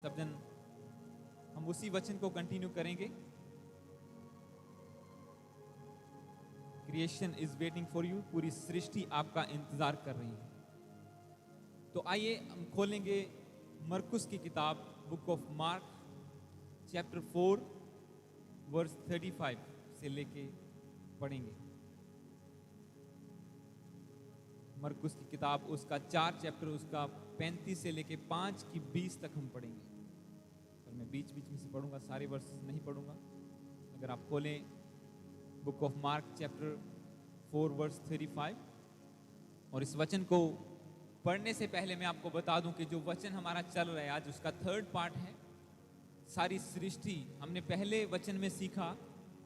सब जन हम उसी वचन को कंटिन्यू करेंगे। Creation is waiting for you, पूरी सृष्टि आपका इंतजार कर रही है। तो आइए हम खोलेंगे मरकुस की किताब, book of Mark chapter 4 verse 35 से लेके पढ़ेंगे। मरकुस की किताब उसका 4 चैप्टर उसका 35 से लेके 5 की 20 तक हम पढ़ेंगे। और मैं बीच बीच में से पढ़ूंगा, सारे वर्सेस नहीं पढ़ूंगा। अगर आप खोलें book of Mark chapter 4 verse 35, और इस वचन को पढ़ने से पहले मैं आपको बता दूं कि जो वचन हमारा चल रहा है आज उसका 3rd पार्ट है, सारी सृष्टि। हमने पहले वचन में सीखा,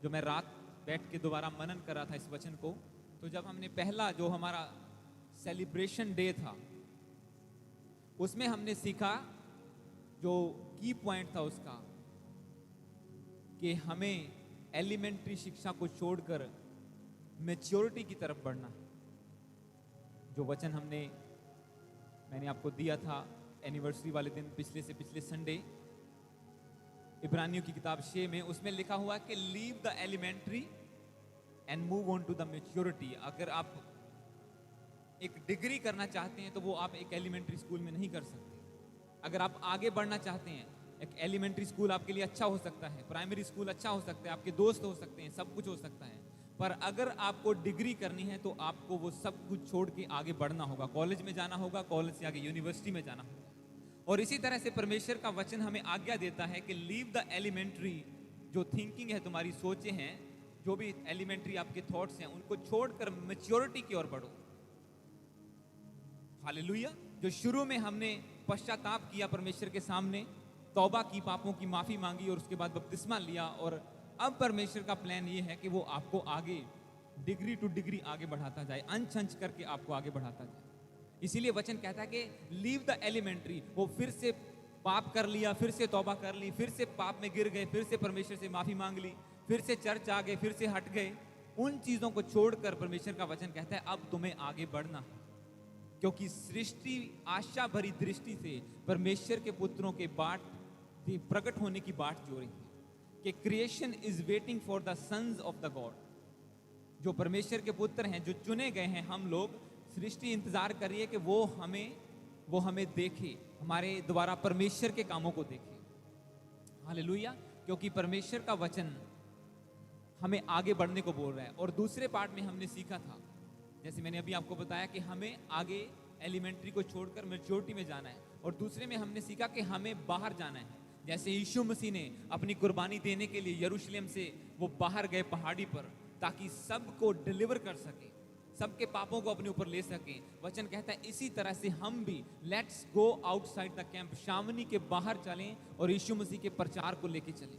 जो मैं रात बैठ के दोबारा मनन कर रहा था इस वचन को, तो जब हमने पहला जो हमारा सेलिब्रेशन डे था उसमें हमने सीखा, जो की पॉइंट था उसका, कि हमें एलिमेंट्री शिक्षा को छोड़कर मैच्योरिटी की तरफ बढ़ना है। जो वचन मैंने आपको दिया था एनिवर्सरी वाले दिन, पिछले संडे, इब्रानियों की किताब 6 में, उसमें लिखा हुआ है कि leave the elementary and move on to the maturity. अगर आप एक डिग्री करना चाहते हैं तो वो आप एक एलिमेंट्री स्कूल में नहीं कर सकते। अगर आप आगे बढ़ना चाहते हैं, एक एलिमेंट्री स्कूल आपके लिए अच्छा हो सकता है, प्राइमरी स्कूल अच्छा हो सकता है, आपके दोस्त हो सकते हैं, सब कुछ हो सकता है, पर अगर आपको डिग्री करनी है तो आपको वो सब कुछ छोड़ के आगे बढ़ना होगा। कॉलेज में जाना होगा, कॉलेज से आगे यूनिवर्सिटी में जाना होगा। और इसी तरह से परमेश्वर का वचन हमें आज्ञा देता है कि लीव द एलिमेंट्री, जो थिंकिंग है, तुम्हारी सोचें हैं, जो भी एलिमेंट्री आपके थॉट्स हैं, उनको छोड़कर मैच्योरिटी की ओर बढ़ो। हालेलुया। जो शुरू में हमने पश्चाताप किया परमेश्वर के सामने, तौबा की, पापों की माफी मांगी और उसके बाद बपतिस्मा लिया, और अब परमेश्वर का प्लान ये है कि वो आपको आगे डिग्री टू डिग्री आगे बढ़ाता जाए, अंश अंश करके आपको आगे बढ़ाता जाए। इसीलिए वचन कहता है कि लीव द एलिमेंट्री। वो फिर से पाप कर लिया, फिर से तौबा कर ली, फिर से पाप में गिर गए, फिर से परमेश्वर से माफी मांग ली, फिर से चर्च आ गए, फिर से हट गए। उन चीजों को छोड़कर परमेश्वर का वचन कहता है अब तुम्हें आगे बढ़ना है, क्योंकि सृष्टि आशा भरी दृष्टि से परमेश्वर के पुत्रों के बाट प्रकट होने की बाट जो रही है, कि creation is waiting for the sons of the God. जो परमेश्वर के पुत्र हैं, जो चुने गए हैं, हम लोग, सृष्टि इंतजार कर रही है कि वो हमें देखे, हमारे द्वारा परमेश्वर के कामों को देखे। हालेलुया। क्योंकि परमेश्वर का वचन हमें आगे बढ़ने को बोल रहा है। और दूसरे पार्ट में हमने सीखा था, जैसे मैंने अभी आपको बताया, कि हमें आगे एलिमेंट्री को छोड़कर मैच्योरिटी में जाना है। और दूसरे में हमने सीखा कि हमें बाहर जाना है। जैसे यीशु मसीह ने अपनी कुर्बानी देने के लिए यरूशलेम से वो बाहर गए पहाड़ी पर, ताकि सबको डिलीवर कर सके, सबके पापों को अपने ऊपर ले सके। वचन कहता है इसी तरह से हम भी let's go outside the camp, छावनी के बाहर चलें और यीशु मसीह के प्रचार को लेके चलें।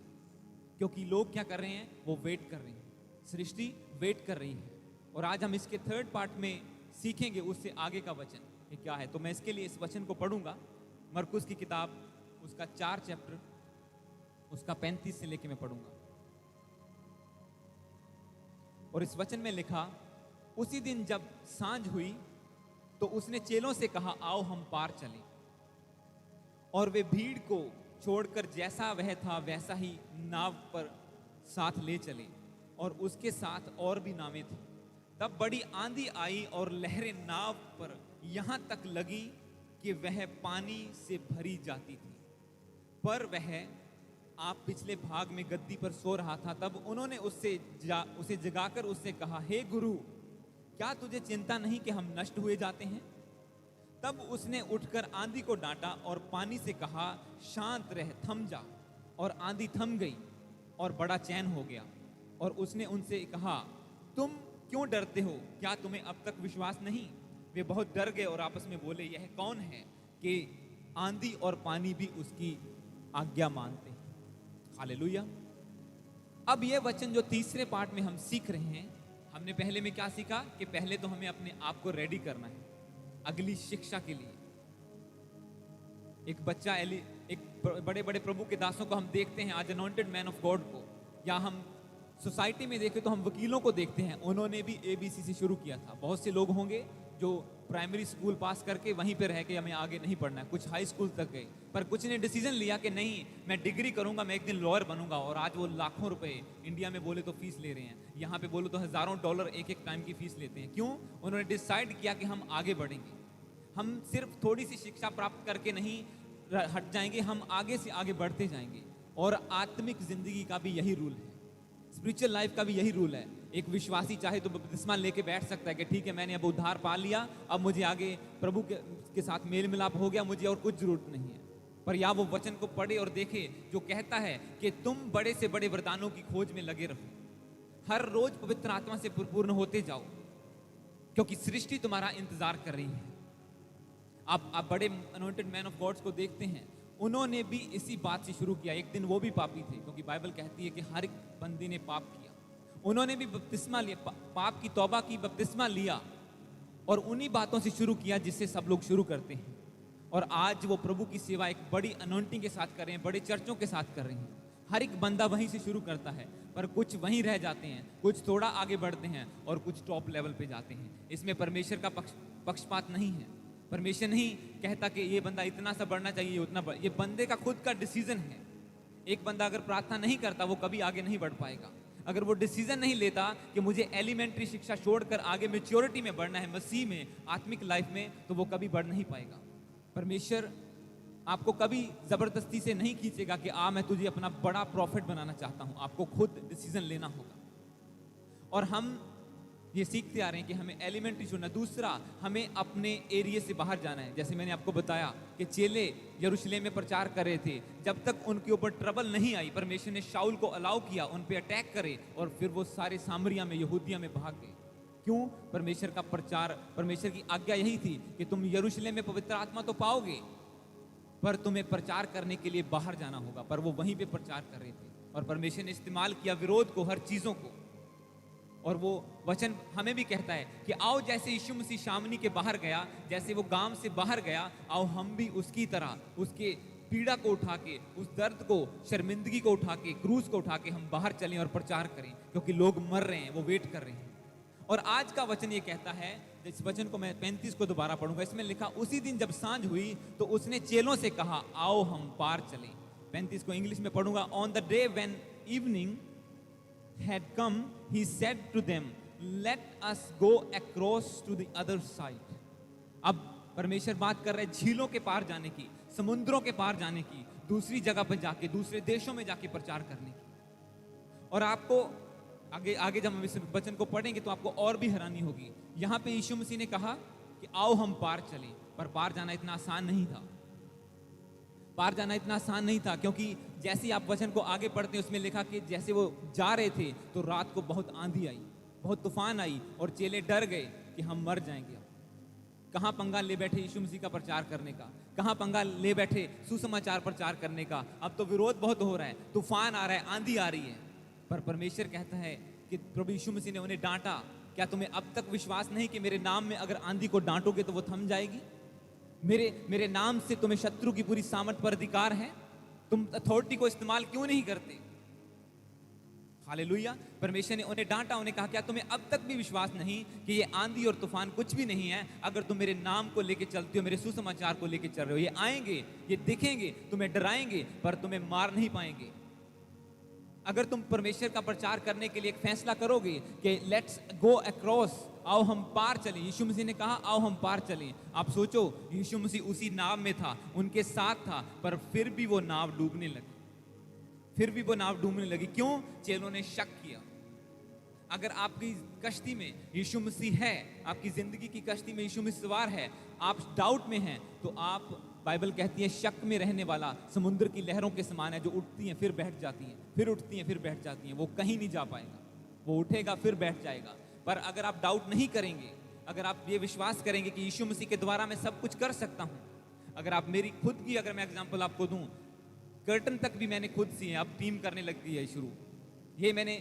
क्योंकि लोग क्या कर रहे हैं, वो वेट कर रहे हैं, सृष्टि वेट कर रही है। और आज हम इसके 3rd पार्ट में सीखेंगे उससे आगे का वचन कि क्या है। तो मैं इसके लिए इस वचन को पढ़ूंगा, मरकुस की किताब उसका 4 चैप्टर उसका 35 से लेके मैं पढ़ूंगा। और इस वचन में लिखा, उसी दिन जब सांझ हुई तो उसने चेलों से कहा, आओ हम पार चलें। और वे भीड़ को छोड़कर जैसा वह था वैसा ही नाव पर साथ ले चले, और उसके साथ और भी नावें थी। तब बड़ी आंधी आई और लहरें नाव पर यहां तक लगी कि वह पानी से भरी जाती थी। पर वह आप पिछले भाग में गद्दी पर सो रहा था। तब उन्होंने उसे जगाकर उससे कहा, हे गुरु, क्या तुझे चिंता नहीं कि हम नष्ट हुए जाते हैं? तब उसने उठकर आंधी को डांटा और पानी से कहा, शांत रह, थम जा। और आंधी थम गई और बड़ा चैन हो गया। और उसने उनसे कहा, तुम क्यों डरते हो? क्या तुम्हें अब तक विश्वास नहीं? वे बहुत डर गए और आपस में बोले, यह कौन है कि आंधी और पानी भी उसकी आज्ञा मानते हैं। हालेलुया। अब यह वचन जो तीसरे पार्ट में हम सीख रहे हैं, हमने पहले में क्या सीखा, कि पहले तो हमें अपने आप को रेडी करना है अगली शिक्षा के लिए। एक बच्चा, एक बड़े बड़े प्रभु के दासों को हम देखते हैं, आज अनॉइंटेड मैन ऑफ गॉड को, या हम सोसाइटी में देखें तो हम वकीलों को देखते हैं, उन्होंने भी ABC से शुरू किया था। बहुत से लोग होंगे जो प्राइमरी स्कूल पास करके वहीं पे रह के हमें आगे नहीं पढ़ना है, कुछ हाई स्कूल तक गए, पर कुछ ने डिसीजन लिया कि नहीं, मैं डिग्री करूंगा, मैं एक दिन लॉयर बनूंगा। और आज वो लाखों रुपए इंडिया में बोले तो फीस ले रहे हैं, यहाँ पे बोले तो हजारों डॉलर एक एक टाइम की फीस लेते हैं। क्यों? उन्होंने डिसाइड किया कि हम आगे बढ़ेंगे, हम सिर्फ थोड़ी सी शिक्षा प्राप्त करके नहीं हट जाएंगे, हम आगे से आगे बढ़ते जाएंगे। और आत्मिक जिंदगी का भी यही रूल है, स्पिरिचुअल लाइफ का भी यही रूल है। एक विश्वासी चाहे तो बपतिस्मा लेके बैठ सकता है कि ठीक है, मैंने अब उद्धार पा लिया, अब मुझे आगे प्रभु के साथ मेल मिलाप हो गया, मुझे और कुछ जरूरत नहीं है। पर या वो वचन को पढ़े और देखे जो कहता है कि तुम बड़े से बड़े वरदानों की खोज में लगे रहो, हर रोज पवित्र आत्मा से पूर्ण होते जाओ, क्योंकि सृष्टि तुम्हारा इंतजार कर रही है। आप बड़े अनॉइंटेड मैन ऑफ गॉड्स को देखते हैं, उन्होंने भी इसी बात से शुरू किया। एक दिन वो भी पापी थे, क्योंकि बाइबल कहती है कि हर एक बंदी ने पाप किया। उन्होंने भी बपतिस्मा लिया, पाप की तौबा की, बपतिस्मा लिया, और उन्हीं बातों से शुरू किया जिससे सब लोग शुरू करते हैं। और आज वो प्रभु की सेवा एक बड़ी अनॉइंटिंग के साथ कर रहे हैं, बड़े चर्चों के साथ कर रहे हैं। हर एक बंदा वहीं से शुरू करता है, पर कुछ वहीं रह जाते हैं, कुछ थोड़ा आगे बढ़ते हैं और कुछ टॉप लेवल पे जाते हैं। इसमें परमेश्वर का पक्षपात नहीं है। परमेश्वर नहीं कहता कि ये बंदा इतना सा बढ़ना चाहिए, उतना ये बंदे का खुद का डिसीजन है। एक बंदा अगर प्रार्थना नहीं करता वो कभी आगे नहीं बढ़ पाएगा। अगर वो डिसीजन नहीं लेता कि मुझे एलिमेंट्री शिक्षा छोड़कर आगे मैच्योरिटी में बढ़ना है, मसीह में, आत्मिक लाइफ में, तो वो कभी बढ़ नहीं पाएगा। परमेश्वर आपको कभी जबरदस्ती से नहीं खींचेगा कि मैं तुझे अपना बड़ा प्रॉफिट बनाना चाहता हूं। आपको खुद डिसीजन लेना होगा। और हम ये सीखते आ रहे हैं कि हमें एलिमेंट्री छोड़ना। दूसरा, हमें अपने एरिया से बाहर जाना है। जैसे मैंने आपको बताया कि चेले यरूशलेम में प्रचार कर रहे थे, जब तक उनके ऊपर ट्रबल नहीं आई, परमेश्वर ने शाऊल को अलाउ किया, उन पे अटैक करे, और फिर वो सारे सामरिया में, यहूदिया में भाग गए। क्यों? परमेश्वर का प्रचार, परमेश्वर की आज्ञा यही थी कि तुम यरूशलेम में पवित्र आत्मा तो पाओगे, पर तुम्हें प्रचार करने के लिए बाहर जाना होगा। पर वो वहीं पे प्रचार कर रहे थे, और परमेश्वर ने इस्तेमाल किया विरोध को, हर चीजों को। और वो वचन हमें भी कहता है कि आओ, जैसे यीशु मसीह शामनी के बाहर गया, जैसे वो गांव से बाहर गया, आओ हम भी उसकी तरह उसके पीड़ा को उठा के, उस दर्द को, शर्मिंदगी को उठा के, क्रूस को उठा के हम बाहर चलें और प्रचार करें, क्योंकि लोग मर रहे हैं, वो वेट कर रहे हैं। और आज का वचन ये कहता है, इस वचन को मैं 35 को दोबारा पढ़ूंगा। इसमें लिखा, उसी दिन जब सांझ हुई तो उसने चेलों से कहा, आओ हम पार चलें। 35 को इंग्लिश में पढ़ूंगा। On the day when evening had come, he said to them, let us go across to the other side. अब परमेश्वर बात कर रहे हैं झीलों के पार जाने की, समुद्रों के पार जाने की, दूसरी जगह पर जाके, दूसरे देशों में जाके प्रचार करने की। और आपको आगे जब हम इस वचन को पढ़ेंगे तो आपको और भी हैरानी होगी। यहाँ पे यीशु मसीह ने कहा कि आओ हम पार चलें, पर पार जाना इतना आसान नहीं था। पार जाना इतना आसान नहीं था, क्योंकि जैसे ही आप वचन को आगे पढ़ते हैं, उसमें लिखा कि जैसे वो जा रहे थे तो रात को बहुत आंधी आई, बहुत तूफान आई, और चेले डर गए कि हम मर जाएंगे। कहाँ पंगा ले बैठे यीशु मसीह का प्रचार करने का, कहाँ पंगा ले बैठे सुसमाचार प्रचार करने का। अब तो विरोध बहुत हो रहा है, तूफान आ रहा है, आंधी आ रही है, पर परमेश्वर कहता है कि प्रभु यीशु मसीह ने उन्हें डांटा। क्या तुम्हें अब तक विश्वास नहीं कि मेरे नाम में अगर आंधी को डांटोगे तो वो थम जाएगी? मेरे नाम से तुम्हें शत्रु की पूरी सामर्थ पर अधिकार है, तुम अथॉरिटी को इस्तेमाल क्यों नहीं करते? हालेलुया। परमेश्वर ने उन्हें डांटा, उन्हें कहा, क्या तुम्हें अब तक भी विश्वास नहीं कि ये आंधी और तूफान कुछ भी नहीं है अगर तुम मेरे नाम को लेके चलते हो, मेरे सुसमाचार को लेके चल रहे हो? ये आएंगे, ये दिखेंगे, तुम्हें डराएंगे, पर तुम्हें मार नहीं पाएंगे। अगर तुम परमेश्वर का प्रचार करने के लिए एक फैसला करोगे कि लेट्स गो अक्रॉस, आओ हम पार चलें। यीशु मसीह ने कहा आओ हम पार चलें। आप सोचो, यीशु मसीह उसी नाव में था, उनके साथ था, पर फिर भी वो नाव डूबने लगी। क्यों? चेलों ने शक किया। अगर आपकी कश्ती में यीशु मसीह है, आपकी जिंदगी की कश्ती में यीशु मसीह सवार है, आप डाउट में हैं, तो आप, बाइबल कहती है, शक में रहने वाला समुद्र की लहरों के समान है, जो उठती हैं फिर बैठ जाती हैं, फिर उठती हैं फिर बैठ जाती हैं। वो कहीं नहीं जा पाएगा, वो उठेगा फिर बैठ जाएगा। पर अगर आप डाउट नहीं करेंगे, अगर आप ये विश्वास करेंगे कि यीशु मसीह के द्वारा मैं सब कुछ कर सकता हूँ, अगर आप मेरी खुद की, अगर मैं एग्जांपल आपको दूं, कर्टन तक भी मैंने खुद सिए, अब टीम करने लग गई है शुरू। ये मैंने,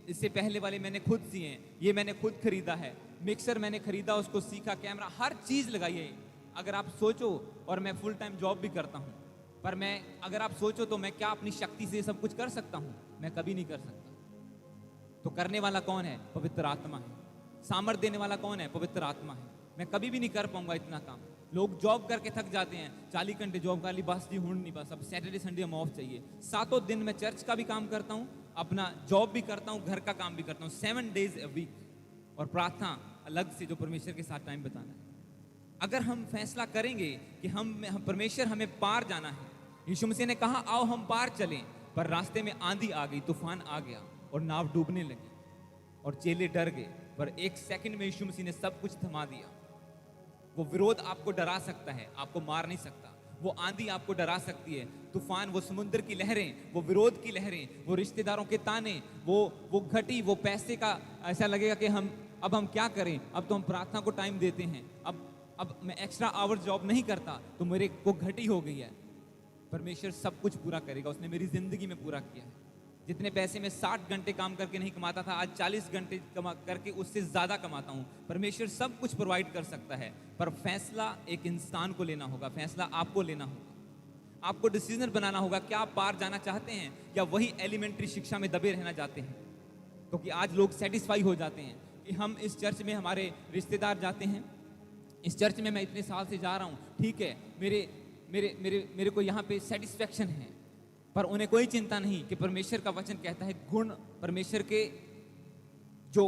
इससे पहले वाले मैंने खुद सिए, ये मैंने खुद खरीदा है, मिक्सर मैंने खरीदा, उसको सीखा, कैमरा, हर चीज लगाई है। अगर आप सोचो, और मैं फुल टाइम जॉब भी करता हूँ, पर मैं, अगर आप सोचो तो मैं क्या अपनी शक्ति से सब कुछ कर सकता हूँ? मैं कभी नहीं कर सकता। तो करने वाला कौन है? पवित्र आत्मा है। सामर्थ देने वाला कौन है? पवित्र आत्मा है। मैं कभी भी नहीं कर पाऊंगा इतना काम। लोग जॉब करके थक जाते हैं, 40 घंटे जॉब कर ली, बस जी हुण नहीं, बस अब सैटरडे संडे हम ऑफ चाहिए। 7 दिन मैं चर्च का भी काम करता हूँ, अपना जॉब भी करता हूँ, घर का काम भी करता हूँ, 7 days a week, और प्रार्थना अलग से जो परमेश्वर के साथ टाइम बताना है। अगर हम फैसला करेंगे कि हम परमेश्वर हमें पार जाना है, यीशु मसीह ने कहा आओ हम पार चलें, पर रास्ते में आंधी आ गई, तूफान आ गया और नाव डूबने लगी और चेले डर गए, पर 1 सेकंड में यीशु मसीह ने सब कुछ थमा दिया। वो विरोध आपको डरा सकता है, आपको मार नहीं सकता। वो आंधी आपको डरा सकती है, तूफान, वो समुद्र की लहरें, वो विरोध की लहरें, वो रिश्तेदारों के ताने, वो घटी, वो पैसे का, ऐसा लगेगा कि अब हम क्या करें, अब तो हम प्रार्थना को टाइम देते हैं, अब मैं एक्स्ट्रा आवर जॉब नहीं करता तो मेरे को घटी हो गई है। परमेश्वर सब कुछ पूरा करेगा, उसने मेरी जिंदगी में पूरा किया है। जितने पैसे मैं 60 घंटे काम करके नहीं कमाता था, आज 40 घंटे कमा करके उससे ज्यादा कमाता हूँ। परमेश्वर सब कुछ प्रोवाइड कर सकता है, पर फैसला एक इंसान को लेना होगा, फैसला आपको लेना होगा। आपको डिसीजन बनाना होगा, क्या आप पार जाना चाहते हैं या वही एलिमेंट्री शिक्षा में दबे रहना चाहते हैं। क्योंकि आज लोग सेटिस्फाई हो जाते हैं कि हम इस चर्च में, हमारे रिश्तेदार जाते हैं, इस चर्च में मैं इतने साल से जा रहा हूँ, ठीक है, मेरे को यहाँ पे सेटिस्फेक्शन है, पर उन्हें कोई चिंता नहीं कि परमेश्वर का वचन कहता है गुण, परमेश्वर के जो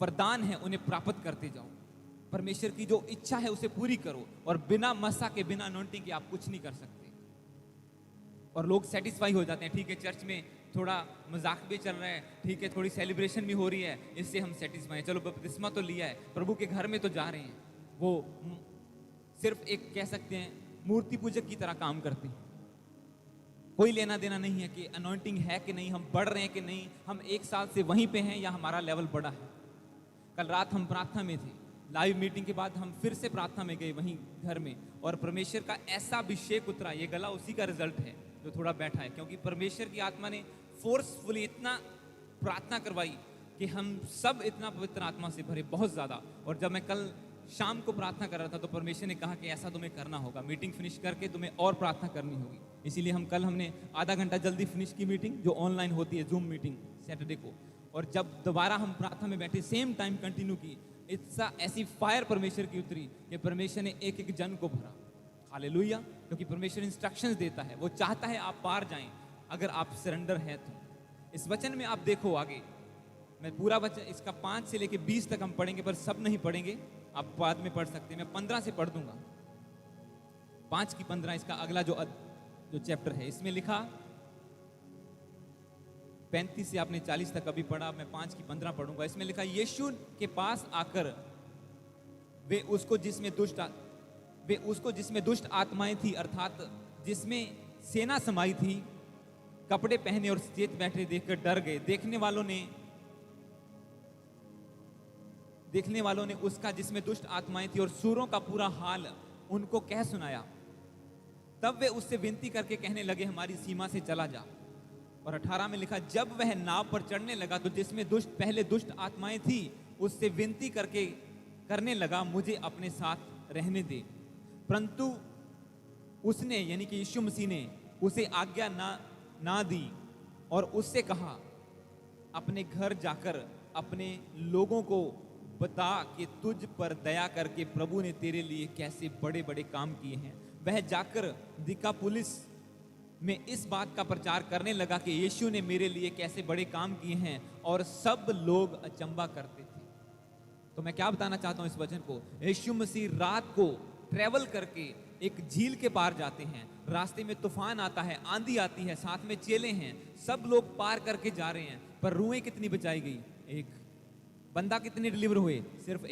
वरदान है उन्हें प्राप्त करते जाओ, परमेश्वर की जो इच्छा है उसे पूरी करो, और बिना मसा के, बिना अनॉइंटिंग के आप कुछ नहीं कर सकते। और लोग सेटिस्फाई हो जाते हैं, ठीक है चर्च में थोड़ा मजाक भी चल रहा है, ठीक है थोड़ी सेलिब्रेशन भी हो रही है, इससे हम सेटिस्फाई हैं, चलो बपतिस्मा तो लिया है, प्रभु के घर में तो जा रहे हैं। वो सिर्फ एक कह सकते हैं मूर्ति पूजक की तरह काम करते हैं, कोई लेना देना नहीं है कि अनॉइंटिंग है कि नहीं, हम बढ़ रहे हैं कि नहीं, हम 1 साल से वहीं पे हैं या हमारा लेवल बढ़ा है। कल रात हम प्रार्थना में थे, लाइव मीटिंग के बाद हम फिर से प्रार्थना में गए वहीं घर में, और परमेश्वर का ऐसा अभिषेक उतरा, ये गला उसी का रिजल्ट है जो थोड़ा बैठा है, क्योंकि परमेश्वर की आत्मा ने फोर्सफुली इतना प्रार्थना करवाई कि हम सब इतना पवित्र आत्मा से भरे, बहुत ज्यादा। और जब मैं कल शाम को प्रार्थना कर रहा था तो परमेश्वर ने कहा कि ऐसा तुम्हें करना होगा, मीटिंग फिनिश करके तुम्हें और प्रार्थना करनी होगी। इसीलिए हमने आधा घंटा जल्दी फिनिश की मीटिंग, जो ऑनलाइन होती है जूम मीटिंग सैटरडे को, और जब दोबारा हम प्रार्थना में बैठे सेम टाइम कंटिन्यू की, इतना ऐसी फायर परमेश्वर की उतरी कि परमेश्वर ने एक एक जन को भरा। हालेलुया, क्योंकि परमेश्वर इंस्ट्रक्शंस देता है, वो चाहता है आप पार जाएं अगर आप सरेंडर है तो। इस वचन में आप देखो आगे, मैं पूरा वचन इसका 5 से लेके 20 तक हम पढ़ेंगे, पर सब नहीं पढ़ेंगे, आप बाद में पढ़ सकते हैं, मैं 15 से पढ़ दूंगा, 5 की 15 इसका अगला जो चैप्टर है। इसमें लिखा 35 से आपने 40 तक अभी पढ़ा, मैं 5 की 15 पढ़ूंगा। इसमें लिखा, यीशु के पास आकर वे उसको जिसमें दुष्ट आत्माएं थी, अर्थात जिसमें सेना समाई थी, कपड़े पहने और चेत बैठे देखकर डर गए। देखने वालों ने उसका जिसमें दुष्ट आत्माएं थी और सूरों का पूरा हाल उनको कह सुनाया। तब वे उससे विनती करके कहने लगे, हमारी सीमा से चला जा। और 18 में लिखा, जब वह नाव पर चढ़ने लगा तो जिसमें पहले दुष्ट आत्माएं थी उससे विनती करने लगा, मुझे अपने साथ रहने दे। परंतु उसने, यानी कि यीशु मसीह ने उसे आज्ञा ना दी और उससे कहा, अपने घर जाकर अपने लोगों को बता कि तुझ पर दया करके प्रभु ने तेरे लिए कैसे बड़े बड़े काम किए हैं। वह जाकर दिकापुलिस में इस बात का प्रचार करने लगा कि यीशु ने मेरे लिए कैसे बड़े काम किए हैं, और सब लोग अचंबा करते थे। तो मैं क्या बताना चाहता हूं इस वचन को, यीशु मसीह रात को ट्रेवल करके एक झील के पार जाते हैं, रास्ते में तूफान आता है, आंधी आती है, साथ में चेले हैं, सब लोग पार करके जा रहे हैं, पर रूहें कितनी बचाई गई? एक बंदा। कितने डिलीवर हुए? सिर्फ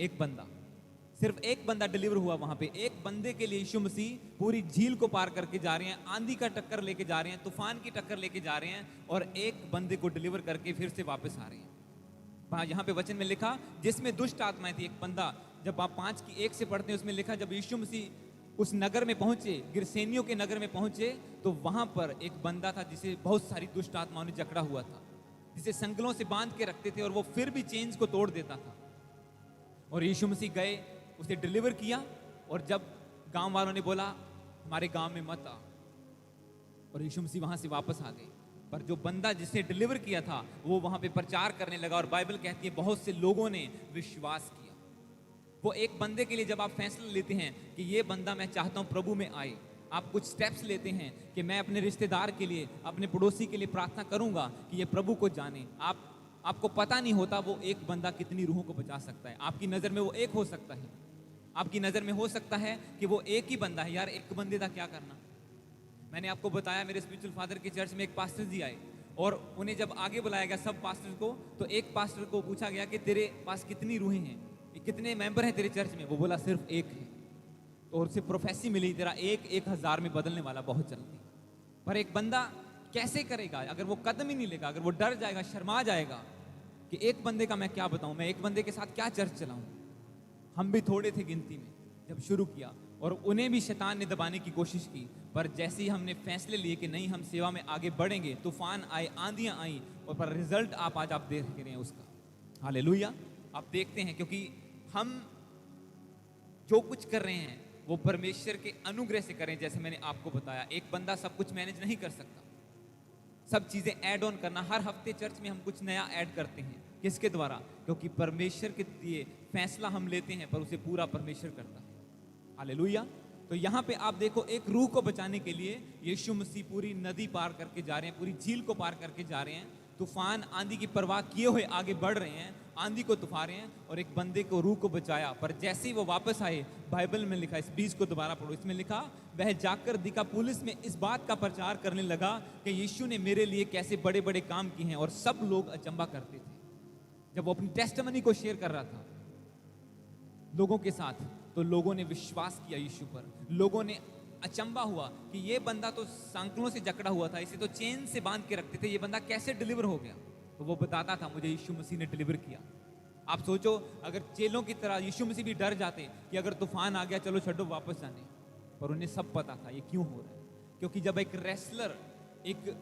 एक बंदा डिलीवर हुआ वहां पे। एक बंदे के लिए यीशु मसीह पूरी झील को पार करके जा रहे हैं, आंधी का टक्कर लेके जा रहे हैं, तूफान की टक्कर लेके जा रहे हैं, और एक बंदे को डिलीवर करके फिर से वापस आ रहे हैं। वहां यहाँ पे वचन में लिखा, जिसमें दुष्ट आत्माएं थी, एक बंदा। जब आप 5 की 1 से पढ़ते हैं, उसमें लिखा, जब यीशु मसीह उस नगर में पहुंचे, गिरसेनियों के नगर में पहुंचे, तो वहां पर एक बंदा था जिसे बहुत सारी दुष्ट आत्माओं ने जकड़ा हुआ था, जिसे संगलों से बांध के रखते थे, और वो फिर भी चेन्स को तोड़ देता था। और यीशु मसीह गए, उसे डिलीवर किया, और जब गांव वालों ने बोला हमारे गांव में मत आ, और यीशु मसीह वहां से वापस आ गए। पर जो बंदा जिसे डिलीवर किया था वो वहां पे प्रचार करने लगा, और बाइबल कहती है बहुत से लोगों ने विश्वास किया। वो एक बंदे के लिए जब आप फैसला लेते हैं कि ये बंदा मैं चाहता हूँ प्रभु में आए, आप कुछ स्टेप्स लेते हैं कि मैं अपने रिश्तेदार के लिए, अपने पड़ोसी के लिए प्रार्थना करूंगा कि ये प्रभु को जाने। आपको पता नहीं होता वो एक बंदा कितनी रूहों को बचा सकता है। आपकी नज़र में वो एक हो सकता है, आपकी नज़र में हो सकता है कि वो एक ही बंदा है। यार एक बंदे का क्या करना। मैंने आपको बताया मेरे स्पिरिचुअल फादर के चर्च में एक पास्टर जी आए और उन्हें जब आगे बुलाया गया सब पास्टर को, तो एक पास्टर को पूछा गया कि तेरे पास कितनी रूहें हैं, कितने मेंबर हैं तेरे चर्च में। वो बोला सिर्फ एक है। तो उसे प्रोफेसी मिली, तेरा एक 1000 में बदलने वाला बहुत जल्दी। पर एक बंदा कैसे करेगा अगर वो कदम ही नहीं लेगा, अगर वो डर जाएगा, शर्मा जाएगा कि एक बंदे का मैं क्या बताऊं, मैं एक बंदे के साथ क्या चर्च चलाऊं। हम भी थोड़े थे गिनती में जब शुरू किया और उन्हें भी शैतान ने दबाने की कोशिश की, पर जैसे ही हमने फैसले लिए कि नहीं हम सेवा में आगे बढ़ेंगे, तूफान आए, आंधियां आई, और पर रिजल्ट आज आप देख रहे हैं उसका। हालेलुया। आप देखते हैं क्योंकि हम जो कुछ कर रहे हैं वो परमेश्वर के अनुग्रह से करें। जैसे मैंने आपको बताया, एक बंदा सब कुछ मैनेज नहीं कर सकता, सब चीजें ऐड ऑन करना। हर हफ्ते चर्च में हम कुछ नया ऐड करते हैं, किसके द्वारा? क्योंकि परमेश्वर के लिए फैसला हम लेते हैं पर उसे पूरा परमेश्वर करता है। हालेलुया। तो यहाँ पे आप देखो, एक रूह को बचाने के लिए यीशु मसीह पूरी नदी पार करके जा रहे हैं, पूरी झील को पार करके जा रहे हैं, तूफान आंधी की परवाह किए हुए आगे बढ़ रहे हैं, आंधी को तूफा रहे हैं, और एक बंदे को रूह को बचाया। पर जैसे ही वो वापस आए, बाइबल में लिखा, इस 20 को दोबारा पढ़ो, इसमें लिखा, वह जाकर दिकापुलिस में इस बात का प्रचार करने लगा कि यीशु ने मेरे लिए कैसे बड़े बड़े काम किए हैं। और सब लोग अचंबा करते थे जब वो अपनी टेस्टिमनी को शेयर कर रहा था लोगों के साथ। तो लोगों ने विश्वास किया यीशु पर। लोगों ने अचंबा हुआ कि ये बंदा तो सांकलों से जकड़ा हुआ था, इसे तो चेन से बांध के रखते थे, ये बंदा कैसे डिलीवर हो गया। तो वो बताता था, मुझे यीशु मसीह ने डिलीवर किया। आप सोचो, अगर चेलों की तरह यीशु मसीह भी डर जाते कि अगर तूफान आ गया चलो छड्डो वापस जाने, पर उन्हें सब पता था ये क्यों हो रहा है। क्योंकि जब एक रेसलर, एक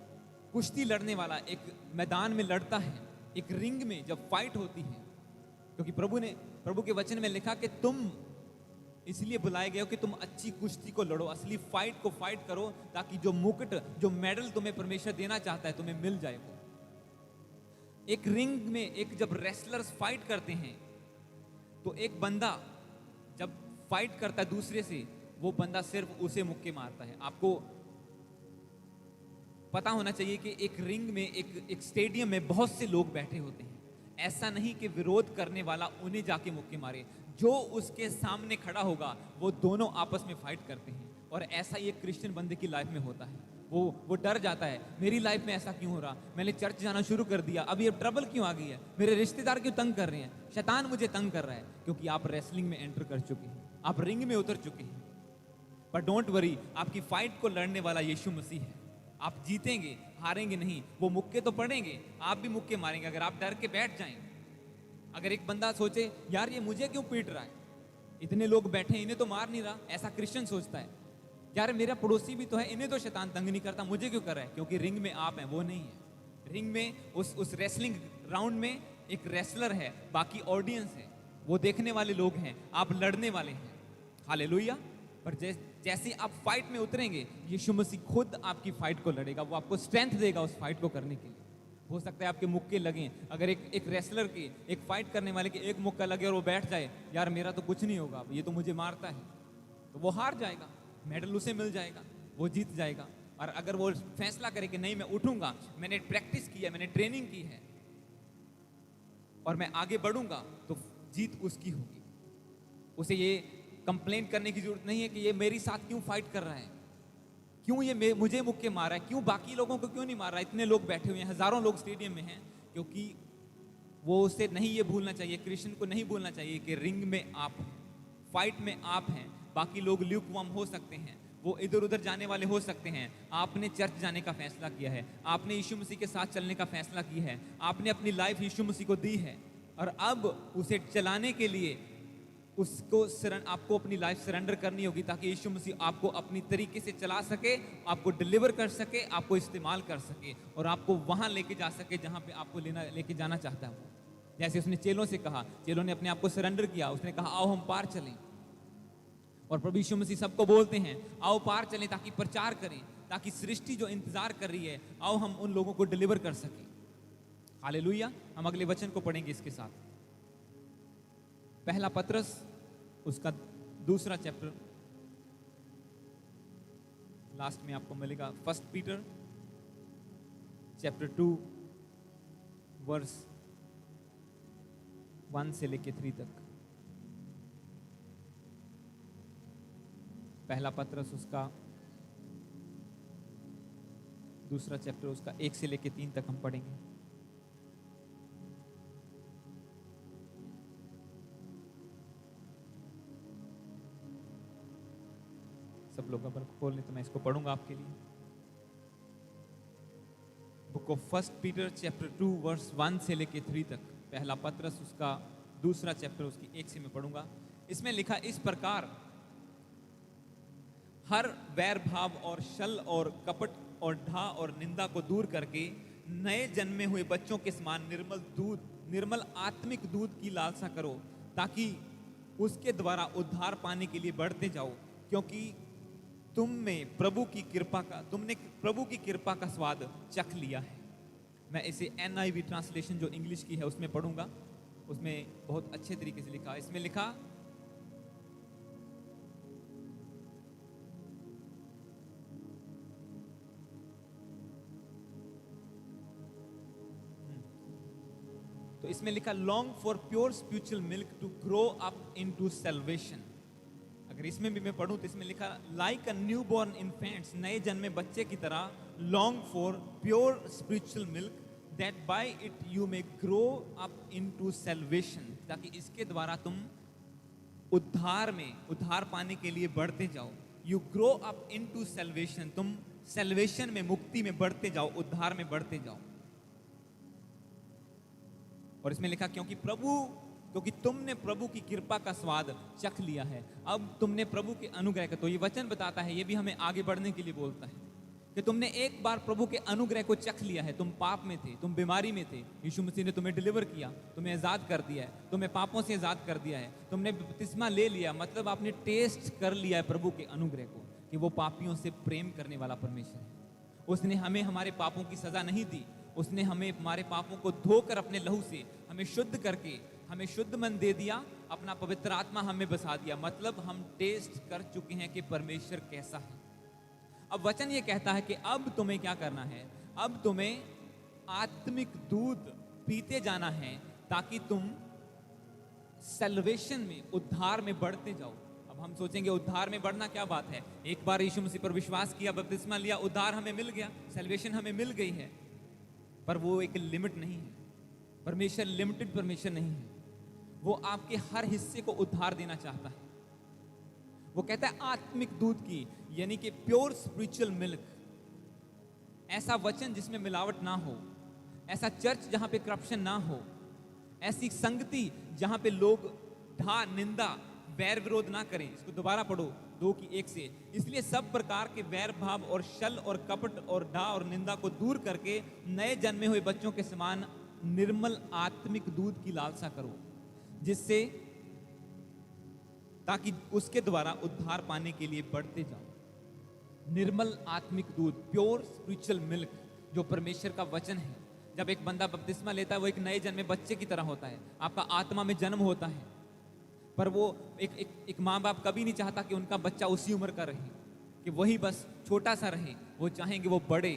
कुश्ती लड़ने वाला एक मैदान में लड़ता है, एक रिंग में जब फाइट होती है, क्योंकि प्रभु के वचन में लिखा कि तुम इसलिए बुलाए गए हो कि तुम अच्छी कुश्ती को लड़ो, असली फाइट को फाइट करो, ताकि जो मुकुट, जो मेडल तुम्हें परमेश्वर देना चाहता है तुम्हें मिल जाए। एक रिंग में एक जब रेसलर्स फाइट करते हैं, तो एक बंदा जब फाइट करता है दूसरे से, वो बंदा सिर्फ उसे मुक्के मारता है। आपको पता होना चाहिए कि एक रिंग में, एक स्टेडियम में बहुत से लोग बैठे होते हैं। ऐसा नहीं कि विरोध करने वाला उन्हें जाके मुक्के मारे, जो उसके सामने खड़ा होगा वो दोनों आपस में फाइट करते हैं। और ऐसा ही एक क्रिश्चियन बंदे की लाइफ में होता है। वो डर जाता है, मेरी लाइफ में ऐसा क्यों हो रहा, मैंने चर्च जाना शुरू कर दिया, अब ये ट्रबल क्यों आ गई है, मेरे रिश्तेदार क्यों तंग कर रहे हैं, शैतान मुझे तंग कर रहा है। क्योंकि आप रेसलिंग में एंटर कर चुके हैं, आप रिंग में उतर चुके हैं। पर डोंट वरी, आपकी फाइट को लड़ने वाला यीशु मसीह है। आप जीतेंगे, हारेंगे नहीं। वो मुक्के तो पड़ेंगे, आप भी मुक्के मारेंगे अगर आप डर के बैठ जाएं। अगर एक बंदा सोचे, यार ये मुझे क्यों पीट रहा है, इतने लोग बैठे इन्हें तो मार नहीं रहा, ऐसा क्रिश्चियन सोचता है। यार मेरा पड़ोसी भी तो है, इन्हें तो शैतान तंग नहीं करता, मुझे क्यों कर रहा है। क्योंकि रिंग में आप हैं, वो नहीं है। रिंग में उस रेसलिंग राउंड में एक रेसलर है, बाकी ऑडियंस है, वो देखने वाले लोग हैं, आप लड़ने वाले हैं। हालेलुया। पर जैसे आप फाइट में उतरेंगे, यीशु मसीह खुद आपकी फाइट को लड़ेगा, वो आपको स्ट्रेंथ देगा उस फाइट को करने के लिए। हो सकता है आपके मुक्के लगें, अगर एक रेसलर की, एक फाइट करने वाले के एक मुक्का लगे और वो बैठ जाए, यार मेरा तो कुछ नहीं होगा, ये तो मुझे मारता है, तो वो हार जाएगा, मेडल उसे मिल जाएगा, वो जीत जाएगा। और अगर वो फैसला करे कि नहीं मैं उठूंगा, मैंने प्रैक्टिस की है, मैंने ट्रेनिंग की है और मैं आगे बढ़ूंगा, तो जीत उसकी होगी। उसे ये कंप्लेंट करने की जरूरत नहीं है कि ये मेरे साथ क्यों फाइट कर रहा है, क्यों ये मुझे मुक्के मार रहा है, क्यों बाकी लोगों को क्यों नहीं मार रहा है, इतने लोग बैठे हुए हैं, हजारों लोग स्टेडियम में हैं। क्योंकि वो उसे नहीं ये भूलना चाहिए, कृष्ण को नहीं भूलना चाहिए कि रिंग में आप हैं, फाइट में आप हैं। बाकी लोग ल्यूकवार्म हो सकते हैं, वो इधर उधर जाने वाले हो सकते हैं। आपने चर्च जाने का फैसला किया है, आपने यीशु मसीह के साथ चलने का फैसला किया है, आपने अपनी लाइफ यीशु मसीह को दी है, और अब उसे चलाने के लिए आपको अपनी लाइफ सरेंडर करनी होगी, ताकि यीशु मसीह आपको अपनी तरीके से चला सके, आपको डिलीवर कर सके, आपको इस्तेमाल कर सके, और आपको वहां लेके जा सके जहां पे आपको लेके जाना चाहता है वो। जैसे उसने चेलों से कहा, चेलों ने अपने आप को सरेंडर किया, उसने कहा आओ हम पार चलें। और प्रभु यीशु मसीह सबको बोलते हैं आओ पार चलें, ताकि प्रचार करें, ताकि सृष्टि जो इंतजार कर रही है, आओ हम उन लोगों को डिलीवर कर सकें। हालेलुया। हम अगले वचन को पढ़ेंगे इसके साथ। पहला पतरस उसका दूसरा चैप्टर लास्ट में आपको मिलेगा। 1 पीटर चैप्टर 2 वर्स 1 से लेके 3 तक। पहला पत्रस उसका दूसरा चैप्टर उसका 1 से लेके 3 तक हम पढ़ेंगे। सब लोग अगर खोल लें तो मैं इसको पढ़ूंगा आपके लिए। Book of 1 Peter chapter 2 verse 1 से लेके 3 तक। पहला पत्रस उसका दूसरा चैप्टर उसकी 1 से मैं पढ़ूंगा। इसमें लिखा इस प्रकार, हर वैर भाव और छल और कपट और ढा और निंदा को दूर करके नए जन्मे हुए बच्चों के समान निर्मल आत्मिक दूध की लालसा करो, ताकि उसके द्वारा उद्धार पाने के लिए बढ़ते जाओ, क्योंकि तुमने प्रभु की कृपा का स्वाद चख लिया है। मैं इसे NIV ट्रांसलेशन जो इंग्लिश की है उसमें पढ़ूंगा। उसमें बहुत अच्छे तरीके से लिखा। इसमें लिखा, तो इसमें लिखा long for pure spiritual milk to grow up into salvation. अगर इसमें भी मैं पढ़ूं तो इसमें लिखा like a new born infants, नए जन्मे बच्चे की तरह long for pure spiritual milk that by it you may grow up into salvation, ताकि इसके द्वारा तुम उद्धार पाने के लिए बढ़ते जाओ। You grow up into salvation, तुम सैल्वेशन में, मुक्ति में बढ़ते जाओ, उद्धार में बढ़ते जाओ। और इसमें लिखा क्योंकि तुमने प्रभु की कृपा का स्वाद चख लिया है। अब तुमने प्रभु के अनुग्रह का, तो ये वचन बताता है, ये भी हमें आगे बढ़ने के लिए बोलता है कि तुमने एक बार प्रभु के अनुग्रह को चख लिया है। तुम पाप में थे, तुम बीमारी में थे, यीशु मसीह ने तुम्हें डिलीवर किया, तुम्हें आजाद कर दिया है, तुम्हें पापों से आजाद कर दिया है, तुमने बपतिस्मा ले लिया, मतलब आपने टेस्ट कर लिया है प्रभु के अनुग्रह को कि वो पापियों से प्रेम करने वाला परमेश्वर है। उसने हमें हमारे पापों की सजा नहीं दी, उसने हमें हमारे पापों को धोकर अपने लहू से हमें शुद्ध करके हमें शुद्ध मन दे दिया, अपना पवित्र आत्मा हमें बसा दिया। मतलब हम टेस्ट कर चुके हैं कि परमेश्वर कैसा है। अब वचन ये कहता है कि अब तुम्हें क्या करना है, अब तुम्हें आत्मिक दूध पीते जाना है, ताकि तुम सैल्वेशन में, उद्धार में बढ़ते जाओ। अब हम सोचेंगे उद्धार में बढ़ना क्या बात है, एक बार यीशु मसीह पर विश्वास किया, बपतिस्मा लिया, उद्धार हमें मिल गया, सैल्वेशन हमें मिल गई है। पर वो एक लिमिट नहीं है। परमेश्वर लिमिटेड परमेश्वर नहीं है, वो आपके हर हिस्से को उद्धार देना चाहता है। वो कहता है आत्मिक दूध की, यानी कि प्योर स्पिरिचुअल मिल्क, ऐसा वचन जिसमें मिलावट ना हो, ऐसा चर्च जहां पे करप्शन ना हो, ऐसी संगति जहां पे लोग ढा, निंदा, वैर विरोध ना करें। इसको दोबारा पढ़ो 2:1 से। इसलिए सब प्रकार के वैर भाव और छल और कपट और ढा और निंदा को दूर करके नए जन्मे हुए बच्चों के समान निर्मल आत्मिक दूध की लालसा करो, जिससे ताकि उसके द्वारा उद्धार पाने के लिए बढ़ते जाओ। निर्मल आत्मिक दूध, प्योर स्पिरिचुअल मिल्क, जो परमेश्वर का वचन है। जब एक बंदा बपतिस्मा लेता है, वो एक नए जन्मे बच्चे की तरह होता है, आपका आत्मा में जन्म होता है। पर वो एक माँ बाप कभी नहीं चाहता कि उनका बच्चा उसी उम्र का रहे, कि वही बस छोटा सा रहे। वो चाहेंगे वो बढ़े,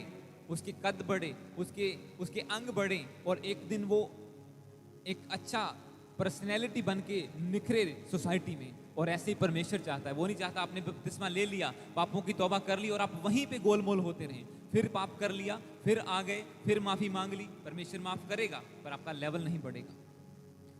उसके कद बढ़े, उसके अंग बढ़े, और एक दिन वो एक अच्छा पर्सनैलिटी बन के निखरे सोसाइटी में। और ऐसे ही परमेश्वर चाहता है। वो नहीं चाहता आपने बपतिस्मा ले लिया, पापों की तौबा कर ली और आप वहीं पे गोलमोल होते रहें, फिर पाप कर लिया, फिर आ गए, फिर माफी मांग ली। परमेश्वर माफ करेगा, पर आपका लेवल नहीं बढ़ेगा।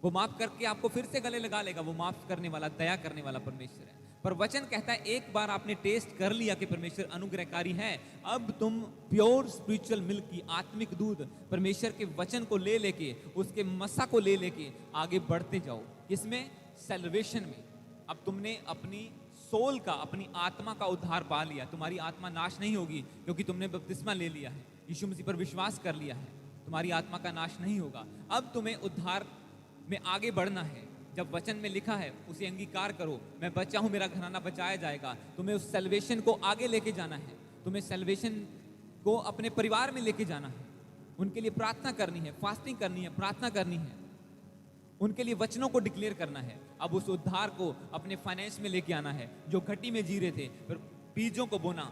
वो माफ करके आपको फिर से गले लगा लेगा। वो माफ करने वाला, दया करने वाला परमेश्वर है। पर वचन कहता है एक बार आपने टेस्ट कर लिया कि परमेश्वर अनुग्रहकारी है, अब तुम प्योर स्पिरिचुअल मिल्क की, आत्मिक दूध, परमेश्वर के वचन को ले लेके, उसके मसा को ले लेके आगे बढ़ते जाओ। इसमें सैल्वेशन में अब तुमने अपनी सोल का, अपनी आत्मा का उद्धार पा लिया। तुम्हारी आत्मा नाश नहीं होगी, क्योंकि तुमने बपतिस्मा ले लिया है, यीशु मसीह पर विश्वास कर लिया है। तुम्हारी आत्मा का नाश नहीं होगा। अब तुम्हें उद्धार में आगे बढ़ना है। जब वचन में लिखा है उसे अंगीकार करो, मैं बचा हूं, मेरा घराना बचाया जाएगा। तुम्हें उस सैल्वेशन को आगे लेके जाना है। तुम्हें सैल्वेशन को अपने परिवार में लेके जाना है। उनके लिए प्रार्थना करनी है, फास्टिंग करनी है, प्रार्थना करनी है। उनके लिए वचनों को डिक्लेयर करना है। अब उस उद्धार को अपने फाइनेंस में लेके आना है। जो घटी में जी रहे थे, फिर बीजों को बोना,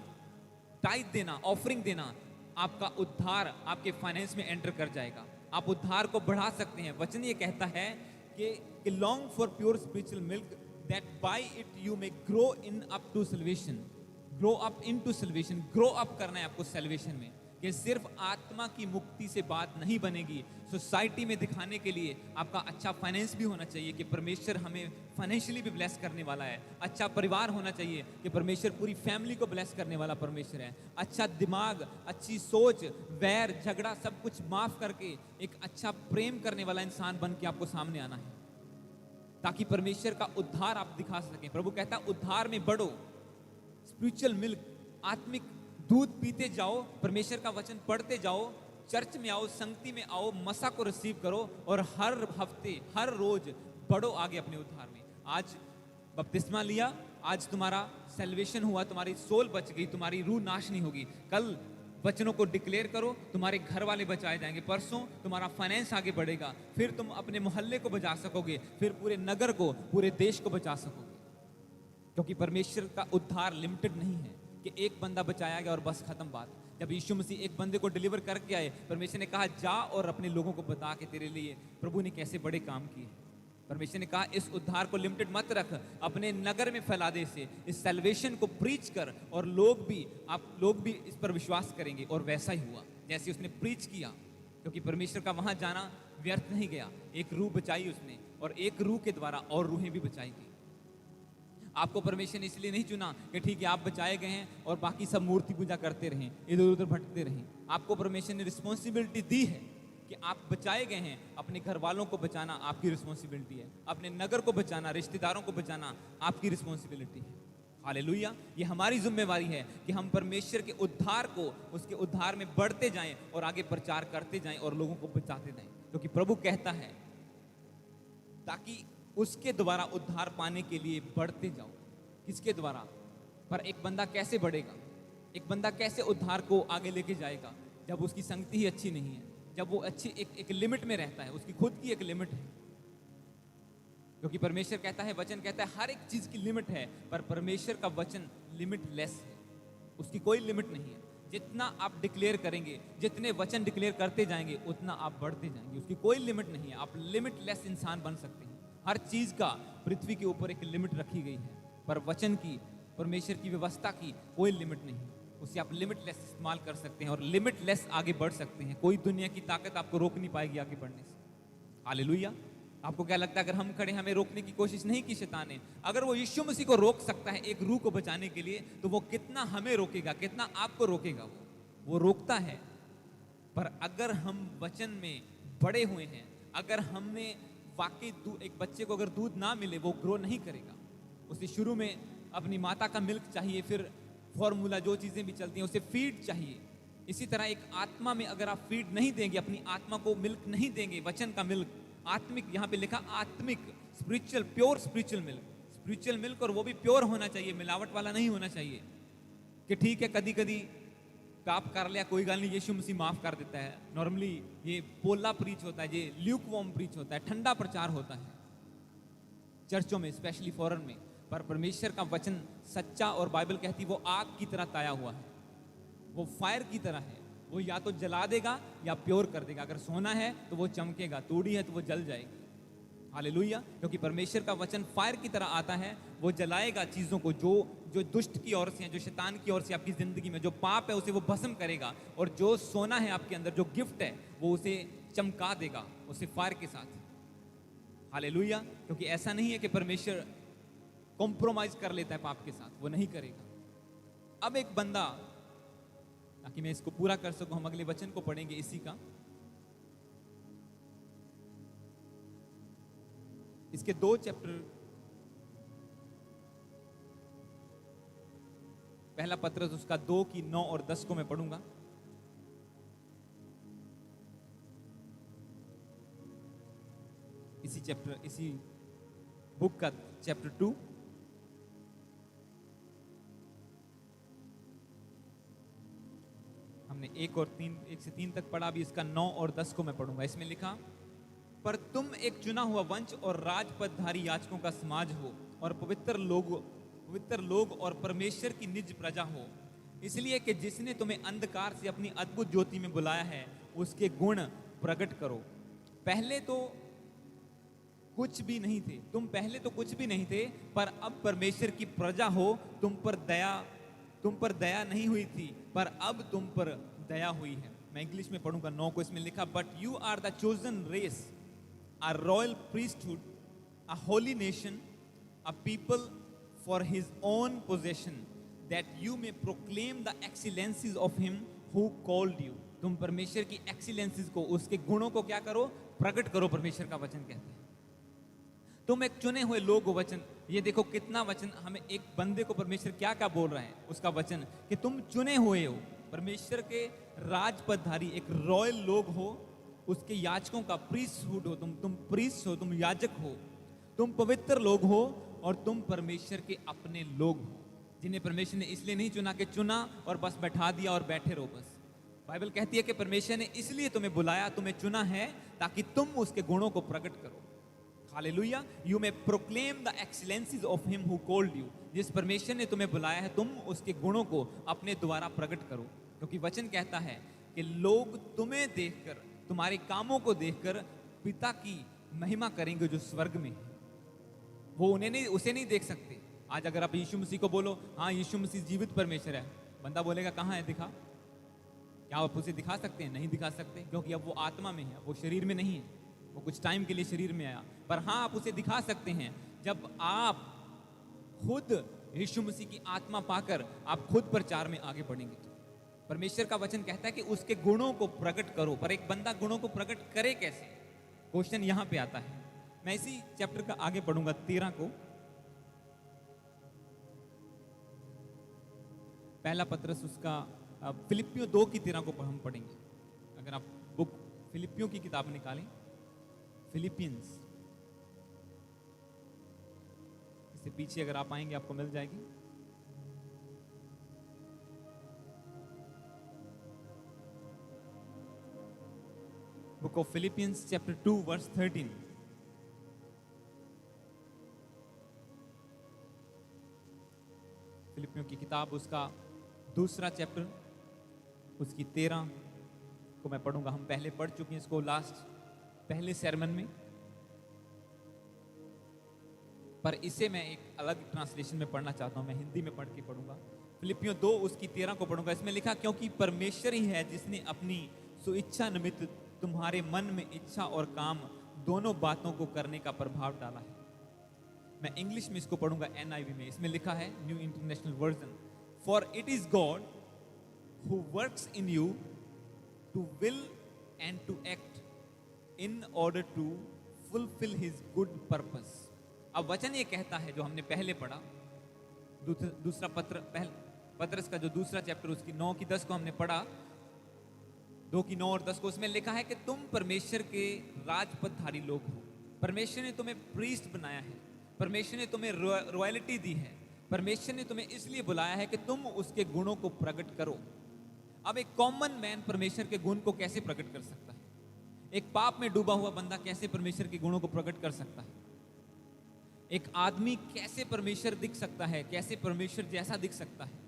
टाइट देना, ऑफरिंग देना, आपका उद्धार आपके फाइनेंस में एंटर कर जाएगा। आप उद्धार को बढ़ा सकते हैं। वचन ये कहता है कि long for pure spiritual milk that by it you may grow in up to salvation. Grow up into salvation, grow up करना है आपको सल्वेशन में। कि सिर्फ आत्मा की मुक्ति से बात नहीं बनेगी, सोसाइटी में दिखाने के लिए आपका अच्छा फाइनेंस भी होना चाहिए कि परमेश्वर हमें फाइनेंशियली भी ब्लेस करने वाला है। अच्छा परिवार होना चाहिए कि परमेश्वर पूरी फैमिली को ब्लेस करने वाला परमेश्वर है। अच्छा दिमाग, अच्छी सोच, वैर झगड़ा सब कुछ माफ करके एक अच्छा प्रेम करने वाला इंसान बन के आपको सामने आना है, ताकि परमेश्वर का उद्धार आप दिखा सकें। प्रभु कहता है उद्धार में बढ़ो, स्पिरिचुअल मिल्क, आत्मिक दूध पीते जाओ, परमेश्वर का वचन पढ़ते जाओ, चर्च में आओ, संगति में आओ, मसा को रिसीव करो और हर हफ्ते, हर रोज बढ़ो आगे अपने उद्धार में। आज बपतिस्मा लिया, आज तुम्हारा सैल्वेशन हुआ, तुम्हारी सोल बच गई, तुम्हारी रूह नाश नहीं होगी। कल वचनों को डिक्लेयर करो, तुम्हारे घर वाले बचाए जाएंगे। परसों तुम्हारा फाइनेंस आगे बढ़ेगा, फिर तुम अपने मोहल्ले को बचा सकोगे, फिर पूरे नगर को, पूरे देश को बचा सकोगे। क्योंकि परमेश्वर का उद्धार लिमिटेड नहीं है कि एक बंदा बचाया गया और बस खत्म बात। जब यीशु मसीह एक बंदे को डिलीवर करके आए, परमेश्वर ने कहा जा और अपने लोगों को बता कि तेरे लिए प्रभु ने कैसे बड़े काम किए। परमेश्वर ने कहा इस उद्धार को लिमिटेड मत रख, अपने नगर में फैला दे इसे, इस सैल्वेशन को प्रीच कर, और आप लोग भी इस पर विश्वास करेंगे। और वैसा ही हुआ जैसे उसने प्रीच किया, क्योंकि परमेश्वर का वहां जाना व्यर्थ नहीं गया। एक रूह बचाई उसने, और एक रूह के द्वारा और रूहें भी बचाई गई। आपको परमेश्वर ने इसलिए नहीं चुना कि ठीक है आप बचाए गए हैं और बाकी सब मूर्ति पूजा करते रहें, इधर उधर भटकते रहें। आपको परमेश्वर ने रिस्पॉन्सिबिलिटी दी है कि आप बचाए गए हैं। अपने घर वालों को बचाना आपकी रिस्पॉन्सिबिलिटी है, अपने नगर को बचाना, रिश्तेदारों को बचाना आपकी रिस्पॉन्सिबिलिटी है। हालेलुया, ये हमारी जिम्मेवारी है कि हम परमेश्वर के उद्धार को, उसके उद्धार में बढ़ते जाएं और आगे प्रचार करते जाएं और लोगों को बचाते जाएं। क्योंकि प्रभु कहता है ताकि उसके द्वारा उद्धार पाने के लिए बढ़ते जाओ। किसके द्वारा? पर एक बंदा कैसे बढ़ेगा, एक बंदा कैसे उद्धार को आगे लेके जाएगा? जब उसकी संगति ही अच्छी नहीं है, जब वो अच्छी एक लिमिट में रहता है, उसकी खुद की एक लिमिट है। क्योंकि परमेश्वर कहता है, वचन कहता है हर एक चीज की लिमिट है, पर परमेश्वर का वचन लिमिटलेस है, उसकी कोई लिमिट नहीं है। जितना आप डिक्लेयर करेंगे, जितने वचन डिक्लेयर करते जाएंगे, उतना आप बढ़ते जाएंगे। उसकी कोई लिमिट नहीं है। आप लिमिटलेस इंसान बन सकते हैं। हर चीज का पृथ्वी के ऊपर एक लिमिट रखी गई है, पर वचन की, परमेश्वर की व्यवस्था की कोई लिमिट नहीं। उसे आप लिमिटलेस इस्तेमाल कर सकते हैं और लिमिटलेस आगे बढ़ सकते हैं। कोई दुनिया की ताकत आपको रोक नहीं पाएगी आगे बढ़ने से। हालेलुया। आपको क्या लगता है अगर हम खड़े, हमें रोकने की कोशिश नहीं की शैतान ने? अगर वो यीशु मसीह को रोक सकता है एक रूह को बचाने के लिए, तो वो कितना हमें रोकेगा, कितना आपको रोकेगा? वो रोकता है। पर अगर हम वचन में बड़े हुए हैं, अगर हमने वाकई, एक बच्चे को अगर दूध ना मिले वो ग्रो नहीं करेगा। उसे शुरू में अपनी माता का मिल्क चाहिए, फिर फॉर्मूला जो चीजें भी चलती हैं उसे फीड चाहिए। इसी तरह एक आत्मा में अगर आप फीड नहीं देंगे, अपनी आत्मा को मिल्क नहीं देंगे, वचन का मिल्क, आत्मिक, यहाँ पे लिखा आत्मिक, spiritual, pure spiritual milk, spiritual milk, और वो भी प्योर होना चाहिए, मिलावट वाला नहीं होना चाहिए। कि ठीक है कदी कदी पाप कर लिया, कोई गल नहीं, यीशु मसीह माफ कर देता है। नॉर्मली ये पोला प्रीच होता है, ये ल्यूक वॉर्म प्रीच होता है, ठंडा प्रचार होता है चर्चों में, स्पेशली फॉरेन में। पर परमेश्वर का वचन सच्चा, और बाइबल कहती वो आग की तरह ताया हुआ है, वो फायर की तरह है। वो या तो जला देगा या प्योर कर देगा। अगर सोना है तो वो चमकेगा, तूड़ी है तो वो जल जाएगी। हालेलुया। क्योंकि परमेश्वर का वचन फायर की तरह आता है, वो जलाएगा चीजों को जो जो दुष्ट की ओर से है, जो शैतान की ओर से आपकी जिंदगी में जो पाप है उसे वो भस्म करेगा, और जो सोना है आपके अंदर, जो गिफ्ट है, वो उसे चमका देगा, उसे फायर के साथ। हालेलुया। क्योंकि ऐसा नहीं है कि परमेश्वर कॉम्प्रोमाइज कर लेता है पाप के साथ, वो नहीं करेगा। अब एक बंदा, ताकि मैं इसको पूरा कर सकूं, हम अगले वचन को पढ़ेंगे इसी का। इसके 2 चैप्टर, पहला पत्रस उसका 2 की 9 और 10 को मैं पढ़ूंगा। इसी चैप्टर, इसी बुक का चैप्टर 2। हमने 1 से 3 तक पढ़ा, अभी इसका 9 और 10 को मैं पढ़ूंगा। इसमें लिखा, पर तुम एक चुना हुआ वंश और राजपदधारी याजकों का समाज हो और पवित्र लोग और परमेश्वर की निज प्रजा हो, इसलिए कि जिसने तुम्हें अंधकार से अपनी अद्भुत ज्योति में बुलाया है उसके गुण प्रकट करो। पहले तो कुछ भी नहीं थे, तुम पहले तो कुछ भी नहीं थे, पर अब परमेश्वर की प्रजा हो। तुम पर दया नहीं हुई थी, पर अब तुम पर दया हुई है। मैं इंग्लिश में पढ़ूंगा 9 को। इसमें लिखा, but you are the chosen race, a royal priesthood, a holy nation, a people for his own possession, that you may proclaim the excellencies of him who called you. तुम परमेश्वर की एक्सीलेंसीज को, उसके गुणों को क्या करो? प्रकट करो। परमेश्वर का वचन कहता है तुम एक चुने हुए लोग हो। वचन, ये देखो कितना वचन हमें, एक बंदे को परमेश्वर क्या क्या बोल रहा है, उसका वचन कि तुम चुने हुए हो, परमेश्वर के राजपदधारी, एक रॉयल लोग हो, उसके याजकों का प्रीस्टहुड हो। तुम प्रीस्ट हो, तुम याजक हो, तुम पवित्र लोग हो और तुम परमेश्वर के अपने लोग हो, जिन्हें परमेश्वर ने इसलिए नहीं चुना कि चुना और बस बैठा दिया और बैठे रहो बस। बाइबल कहती है कि परमेश्वर ने इसलिए तुम्हें बुलाया, तुम्हें चुना है ताकि तुम उसके गुणों को प्रकट करो। Hallelujah. You may proclaim the excellencies of him who called you. जिस परमेश्वर ने तुम्हें बुलाया है, तुम उसके गुणों को अपने द्वारा प्रकट करो, क्योंकि वचन कहता है कि लोग तुम्हें देखकर, तुम्हारे कामों को देखकर पिता की महिमा करेंगे जो स्वर्ग में है। वो उसे नहीं देख सकते। आज अगर आप यीशु मसीह को बोलो, हाँ यीशु मसीह जीवित परमेश्वर है, बंदा बोलेगा कहाँ है, दिखा। क्या आप उसे दिखा सकते हैं? नहीं दिखा सकते, क्योंकि अब वो आत्मा में है, वो शरीर में नहीं है। वो कुछ टाइम के लिए शरीर में आया, पर हाँ आप उसे दिखा सकते हैं जब आप खुद यीशु मसीह की आत्मा पाकर आप खुद प्रचार में आगे बढ़ेंगे। तो परमेश्वर का वचन कहता है कि उसके गुणों को प्रकट करो। पर एक बंदा गुणों को प्रकट करे कैसे? क्वेश्चन यहां पे आता है। मैं इसी चैप्टर का आगे पढ़ूंगा 13 को। पहला पत्रस उसका फिलिपियों 2 की 13 को हम पढ़ेंगे। अगर आप बुक फिलिपियों की किताब निकालें, फिलिपियंस, इससे पीछे अगर आप आएंगे आपको मिल जाएगी। Book of Philippians chapter 2 verse 13। फिलिपियों की किताब उसका दूसरा चैप्टर, उसकी 13 को मैं पढ़ूंगा। हम पहले पढ़ चुके हैं इसको पहले sermon में, पर इसे मैं एक अलग ट्रांसलेशन में पढ़ना चाहता हूं। मैं हिंदी में पढ़ के पढ़ूंगा। फिलिपियों 2 उसकी 13 को पढ़ूंगा। इसमें लिखा, क्योंकि परमेश्वर ही है जिसने अपनी सुइच्छा निमित्त तुम्हारे मन में इच्छा और काम दोनों बातों को करने का प्रभाव डाला है। मैं इंग्लिश में इसको पढ़ूंगा NIV में। इसमें लिखा है, New International Version, for it is God who works in you to will and to act in order to fulfill his good purpose। अब वचन ये कहता है, जो हमने पहले पढ़ा, दूसरा पत्रस का जो दूसरा चैप्टर, उसकी 9 की 10 को हमने पढ़ा, 2 की 9 और 10 को। उसमें लिखा है कि तुम परमेश्वर के राजपदधारी लोग हो। परमेश्वर ने तुम्हें प्रीस्ट बनाया है, परमेश्वर ने तुम्हें रॉयल्टी दी है, परमेश्वर ने तुम्हें इसलिए बुलाया है कि तुम उसके गुणों को प्रकट करो। अब एक कॉमन मैन परमेश्वर के गुण को कैसे प्रकट कर सकता है? एक पाप में डूबा हुआ बंदा कैसे परमेश्वर के गुणों को प्रकट कर सकता है? एक आदमी कैसे परमेश्वर दिख सकता है, कैसे परमेश्वर जैसा दिख सकता है?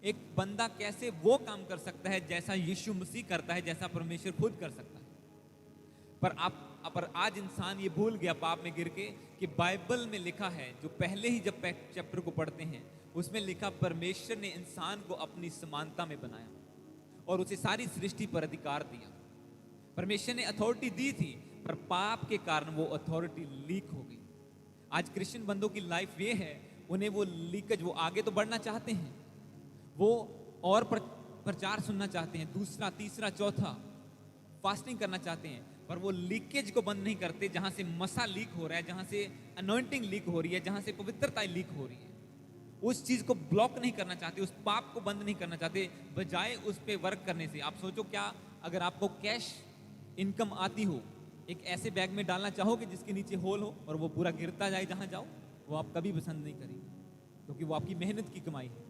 एक बंदा कैसे वो काम कर सकता है जैसा यीशु मसीह करता है, जैसा परमेश्वर खुद कर सकता है? पर आज इंसान ये भूल गया पाप में गिर के कि बाइबल में लिखा है, जो पहले ही जब चैप्टर को पढ़ते हैं उसमें लिखा, परमेश्वर ने इंसान को अपनी समानता में बनाया और उसे सारी सृष्टि पर अधिकार दिया। परमेश्वर ने अथॉरिटी दी थी, पर पाप के कारण वो अथॉरिटी लीक हो गई। आज क्रिश्चियन बंदों की लाइफ ये है, उन्हें वो लीकेज, वो आगे तो बढ़ना चाहते हैं, वो और प्रचार सुनना चाहते हैं, दूसरा तीसरा चौथा फास्टिंग करना चाहते हैं, पर वो लीकेज को बंद नहीं करते। जहां से मसा लीक हो रहा है, जहां से अनॉइंटिंग लीक हो रही है, जहां से पवित्रता लीक हो रही है, उस चीज को ब्लॉक नहीं करना चाहते, उस पाप को बंद नहीं करना चाहते, बजाय उस पर वर्क करने से। आप सोचो, क्या अगर आपको कैश इनकम आती हो, एक ऐसे बैग में डालना चाहोगे जिसके नीचे होल हो और वो पूरा गिरता जाए जहां जाओ? वो आप कभी पसंद नहीं करेंगे, क्योंकि वो आपकी मेहनत की कमाई है।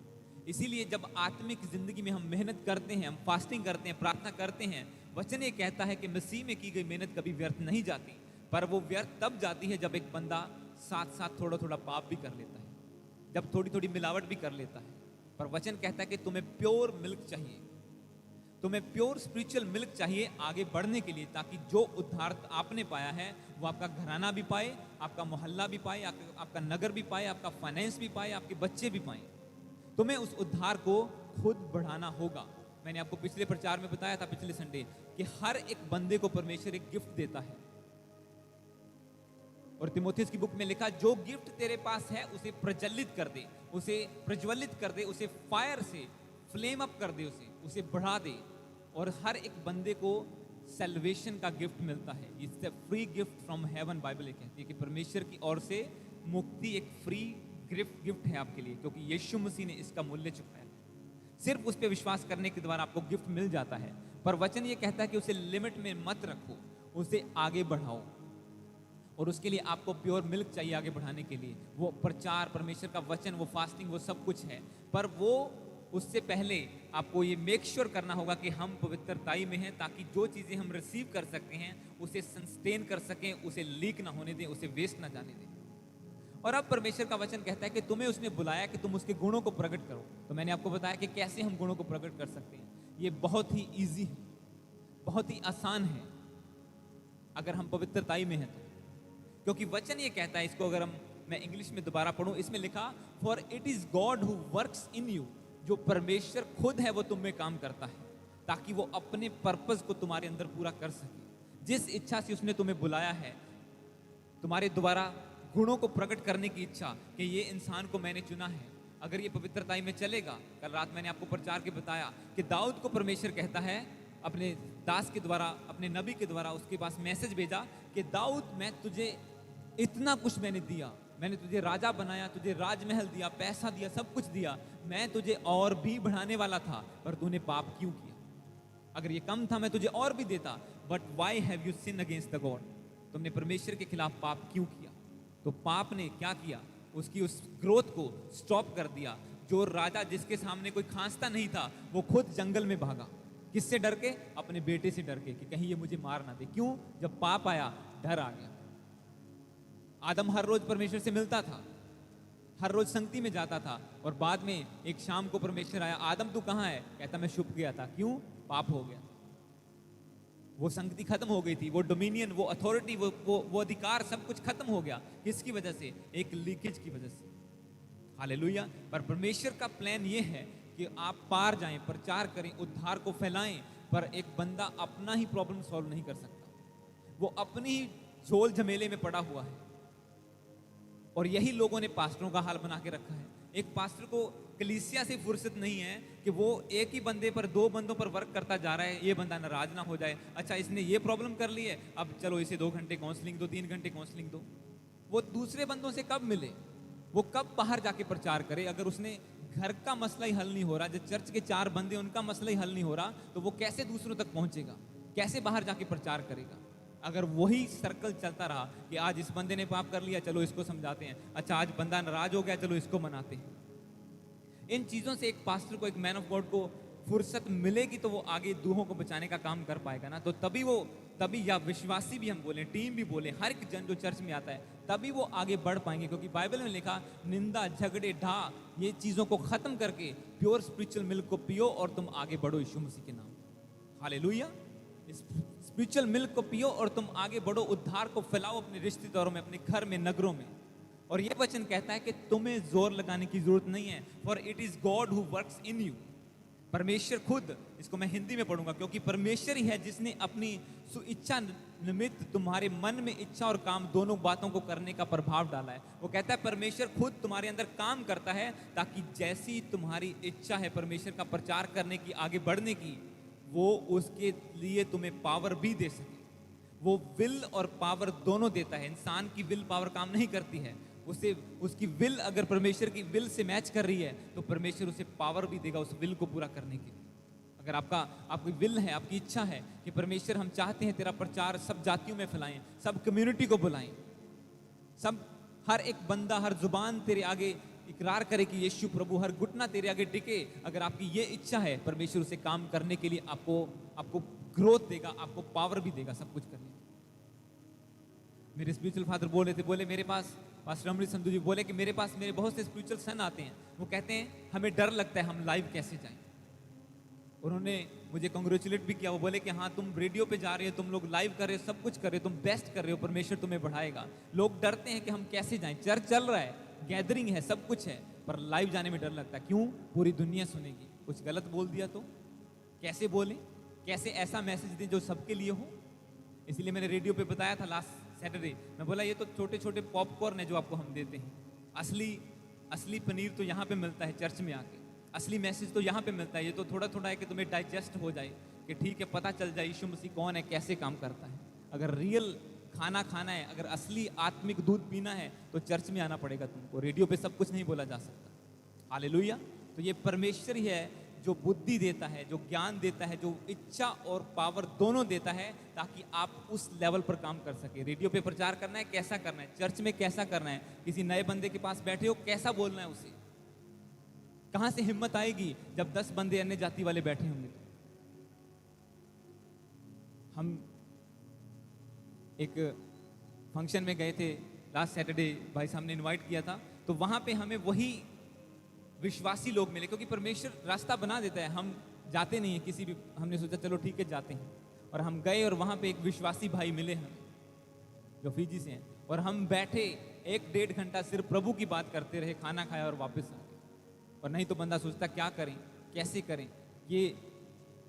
इसीलिए जब आत्मिक जिंदगी में हम मेहनत करते हैं, हम फास्टिंग करते हैं, प्रार्थना करते हैं, वचन ये कहता है कि मसीह में की गई मेहनत कभी व्यर्थ नहीं जाती। पर वो व्यर्थ तब जाती है जब एक बंदा साथ साथ थोड़ा थोड़ा पाप भी कर लेता है, जब थोड़ी थोड़ी मिलावट भी कर लेता है। पर वचन कहता है कि तुम्हें प्योर मिल्क चाहिए, तुम्हें प्योर स्पिरिचुअल मिल्क चाहिए आगे बढ़ने के लिए, ताकि जो उद्धार आपने पाया है वो आपका घराना भी पाए, आपका मोहल्ला भी पाए, आपका नगर भी पाए, आपका फाइनेंस भी पाए, आपके बच्चे भी पाए। तुम्हें उस उद्धार को खुद बढ़ाना होगा। मैंने आपको पिछले प्रचार में बताया था, पिछले संडे, कि हर एक बंदे को परमेश्वर एक गिफ्ट देता है। और तिमोथेयुस की बुक में लिखा, जो गिफ्ट तेरे पास है उसे प्रज्वलित कर दे, उसे प्रज्वलित कर दे, उसे फायर से फ्लेम अप कर दे, उसे बढ़ा दे। और हर एक बंदे को सैल्वेशन का गिफ्ट मिलता है। It's a free gift from heaven. Bible कहती है कि परमेश्वर की ओर से मुक्ति एक फ्री गिफ्ट है आपके लिए, क्योंकि यीशु मसीह ने इसका मूल्य चुकाया। सिर्फ उस पर विश्वास करने के द्वारा आपको गिफ्ट मिल जाता है। पर वचन ये कहता है कि उसे लिमिट में मत रखो, उसे आगे बढ़ाओ। और उसके लिए आपको प्योर मिल्क चाहिए आगे बढ़ाने के लिए। वो प्रचार, परमेश्वर का वचन, वो फास्टिंग, वो सब कुछ है। पर वो उससे पहले आपको ये मेक श्योर करना होगा कि हम पवित्रताई में हैं, ताकि जो चीज़ें हम रिसीव कर सकते हैं उसे सस्टेन कर सकें, उसे लीक ना होने दें, उसे वेस्ट ना जाने दें। और अब परमेश्वर का वचन कहता है कि तुम्हें उसने बुलाया कि तुम उसके गुणों को प्रकट करो। तो मैंने आपको बताया कि कैसे हम गुणों को प्रकट कर सकते हैं। ये बहुत ही ईजी है, बहुत ही आसान है, अगर हम पवित्रताई में हैं तो। क्योंकि वचन ये कहता है, इसको अगर मैं इंग्लिश में दोबारा पढ़ूं, इसमें लिखा, for it is God who works in you. जो परमेश्वर खुद है वो तुम में काम करता है, ताकि वो अपने पर्पस को तुम्हारे अंदर पूरा कर सके। जिस इच्छा से उसने तुम्हें बुलाया है, तुम्हारे द्वारा गुणों को प्रकट करने की इच्छा, कि ये इंसान को मैंने चुना है, अगर ये पवित्रताई में चलेगा। कल रात मैंने आपको प्रचार के बताया कि दाऊद को परमेश्वर कहता है अपने दास के द्वारा, अपने नबी के द्वारा उसके पास मैसेज भेजा कि दाऊद, मैं तुझे इतना कुछ मैंने दिया, मैंने तुझे राजा बनाया, तुझे राजमहल दिया, पैसा दिया, सब कुछ दिया, मैं तुझे और भी बढ़ाने वाला था, पर तूने पाप क्यों किया? अगर ये कम था मैं तुझे और भी देता, but why have you sin against the God? तुमने परमेश्वर के खिलाफ पाप क्यों किया? तो पाप ने क्या किया? उसकी उस ग्रोथ को स्टॉप कर दिया। जो राजा जिसके सामने कोई खांसता नहीं था, वो खुद जंगल में भागा। किससे डर के? अपने बेटे से डर के, कि कहीं ये मुझे मार ना दे। क्यों? जब पाप आया, डर आ गया। आदम हर रोज परमेश्वर से मिलता था, हर रोज संगति में जाता था, और बाद में एक शाम को परमेश्वर आया, आदम तू कहाँ है? कहता मैं छुप गया था। क्यों? पाप हो गया। वो संगति खत्म हो गई थी, वो डोमिनियन, वो अथॉरिटी, वो अधिकार, सब कुछ खत्म हो गया। किसकी वजह से? एक लीकेज की वजह से। हालेलुया। पर परमेश्वर का प्लान ये है कि आप पार जाएं, प्रचार करें, उद्धार को फैलाएं। पर एक बंदा अपना ही प्रॉब्लम सॉल्व नहीं कर सकता, वो अपनी ही झोल झमेले में पड़ा हुआ है। और यही लोगों ने पास्टरों का हाल बना के रखा है। एक पास्टर को कलीसिया से फुर्सत नहीं है कि वो एक ही बंदे पर, दो बंदों पर वर्क करता जा रहा है, ये बंदा नाराज ना हो जाए। अच्छा, इसने ये प्रॉब्लम कर ली है, अब चलो इसे 2 घंटे काउंसलिंग दो, 3 घंटे काउंसलिंग दो। वो दूसरे बंदों से कब मिले? वो कब बाहर जाके प्रचार करे? अगर उसने घर का मसला ही हल नहीं हो रहा, जो चर्च के 4 बंदे उनका मसला ही हल नहीं हो रहा, तो वो कैसे दूसरों तक पहुंचेगा? कैसे बाहर जाके प्रचार करेगा? अगर वही सर्कल चलता रहा कि आज इस बंदे ने पाप कर लिया, चलो इसको समझाते हैं, अच्छा आज बंदा नाराज हो गया, चलो इसको मनाते हैं। इन चीजों से एक पास्टर को, एक मैन ऑफ गॉड को फुर्सत मिलेगी तो वो आगे दूहों को बचाने का काम कर पाएगा ना। तो तभी या विश्वासी भी हम बोले, टीम भी बोले, हर एक जन जो चर्च में आता है, तभी वो आगे बढ़ पाएंगे। क्योंकि बाइबल में लिखा, निंदा, झगड़े, ढा, ये चीजों को खत्म करके प्योर स्पिरिचुअल मिल्क को पियो और तुम आगे बढ़ो यीशु मसीह के नाम। हालेलुया। स्पिरिचुअल मिल्क को पियो और तुम आगे बढ़ो, उद्धार को फैलाओ अपने रिश्तेदारों में, अपने घर में, नगरों में। और यह वचन कहता है कि तुम्हें जोर लगाने की जरूरत नहीं है, for it is God who works in you. परमेश्वर खुद, इसको मैं हिंदी में पढ़ूंगा क्योंकि परमेश्वर ही है जिसने अपनी सुइच्छा निमित्त तुम्हारे मन में इच्छा और काम दोनों बातों को करने का प्रभाव डाला है। वो कहता है परमेश्वर खुद तुम्हारे अंदर काम करता है, ताकि जैसी तुम्हारी इच्छा है परमेश्वर का प्रचार करने की, आगे बढ़ने की, वो उसके लिए तुम्हें पावर भी दे सके। वो विल और पावर दोनों देता है। इंसान की विल पावर काम नहीं करती है, उसे उसकी विल अगर परमेश्वर की विल से मैच कर रही है तो परमेश्वर उसे पावर भी देगा उस विल को पूरा करने के लिए। अगर आपकी विल है, आपकी इच्छा है कि परमेश्वर हम चाहते हैं तेरा प्रचार सब जातियों में फैलाएं, सब कम्युनिटी को बुलाएं, सब हर एक बंदा, हर जुबान तेरे आगे इकरार करे कि यीशु प्रभु, हर घुटना तेरे आगे टिके, अगर आपकी ये इच्छा है, परमेश्वर उसे काम करने के लिए आपको ग्रोथ देगा, आपको पावर भी देगा सब कुछ करने। मेरे स्पिरिचुअल फादर बोल रहे थे, बोले मेरे पास, पास्टर अमृत संधू जी बोले कि मेरे पास मेरे बहुत से स्पिरिचुअल सन आते हैं, वो कहते हैं हमें डर लगता है हम लाइव कैसे जाएं। उन्होंने मुझे कंग्रेचुलेट भी किया, वो बोले कि हाँ तुम रेडियो पे जा रहे हो, तुम लोग लाइव कर रहे हो, सब कुछ कर रहे हो, तुम बेस्ट कर रहे हो, परमेश्वर तुम्हें बढ़ाएगा। लोग डरते हैं कि हम कैसे जाएं, चर्च चल रहा है, गैदरिंग है, सब कुछ है, पर लाइव जाने में डर लगता है। क्यों? पूरी दुनिया सुनेगी, कुछ गलत बोल दिया तो कैसे बोलें, कैसे ऐसा मैसेज दें जो सबके लिए हो। इसलिए मैंने रेडियो पे बताया था लास्ट सैटरडे, मैं बोला ये तो छोटे छोटे पॉपकॉर्न है जो आपको हम देते हैं, असली पनीर तो यहाँ पे मिलता है चर्च में आके, असली मैसेज तो यहाँ पे मिलता है। ये तो थोड़ा थोड़ा है कि तुम्हें डाइजेस्ट हो जाए, कि ठीक है पता चल जाए यीशु मसीह कौन है, कैसे काम करता है। अगर रियल खाना खाना है, अगर असली आत्मिक दूध पीना है तो चर्च में आना पड़ेगा तुमको, रेडियो पे सब कुछ नहीं बोला जा सकता। हालेलुया। तो ये परमेश्वर ही है जो बुद्धि देता है, जो ज्ञान देता है, जो इच्छा और पावर दोनों देता है, ताकि आप उस लेवल पर काम कर सके। रेडियो पे प्रचार करना है, कैसा करना है, चर्च में कैसा करना है, किसी नए बंदे के पास बैठे हो कैसा बोलना है उसे। कहां से हिम्मत आएगी जब 10 बंदे अन्य जाति वाले बैठे होंगे। तो हम एक फंक्शन में गए थे लास्ट सैटरडे, भाई साहब ने इनवाइट किया था, तो वहां पे हमें वही विश्वासी लोग मिले, क्योंकि परमेश्वर रास्ता बना देता है, हम जाते नहीं है किसी भी, हमने सोचा चलो ठीक है जाते हैं, और हम गए और वहां पे एक विश्वासी भाई मिले हमें जो फिजी से हैं, और हम बैठे 1-1.5 घंटा सिर्फ प्रभु की बात करते रहे, खाना खाया और वापस आ गए। और नहीं तो बंदा सोचता क्या करें, कैसे करें। ये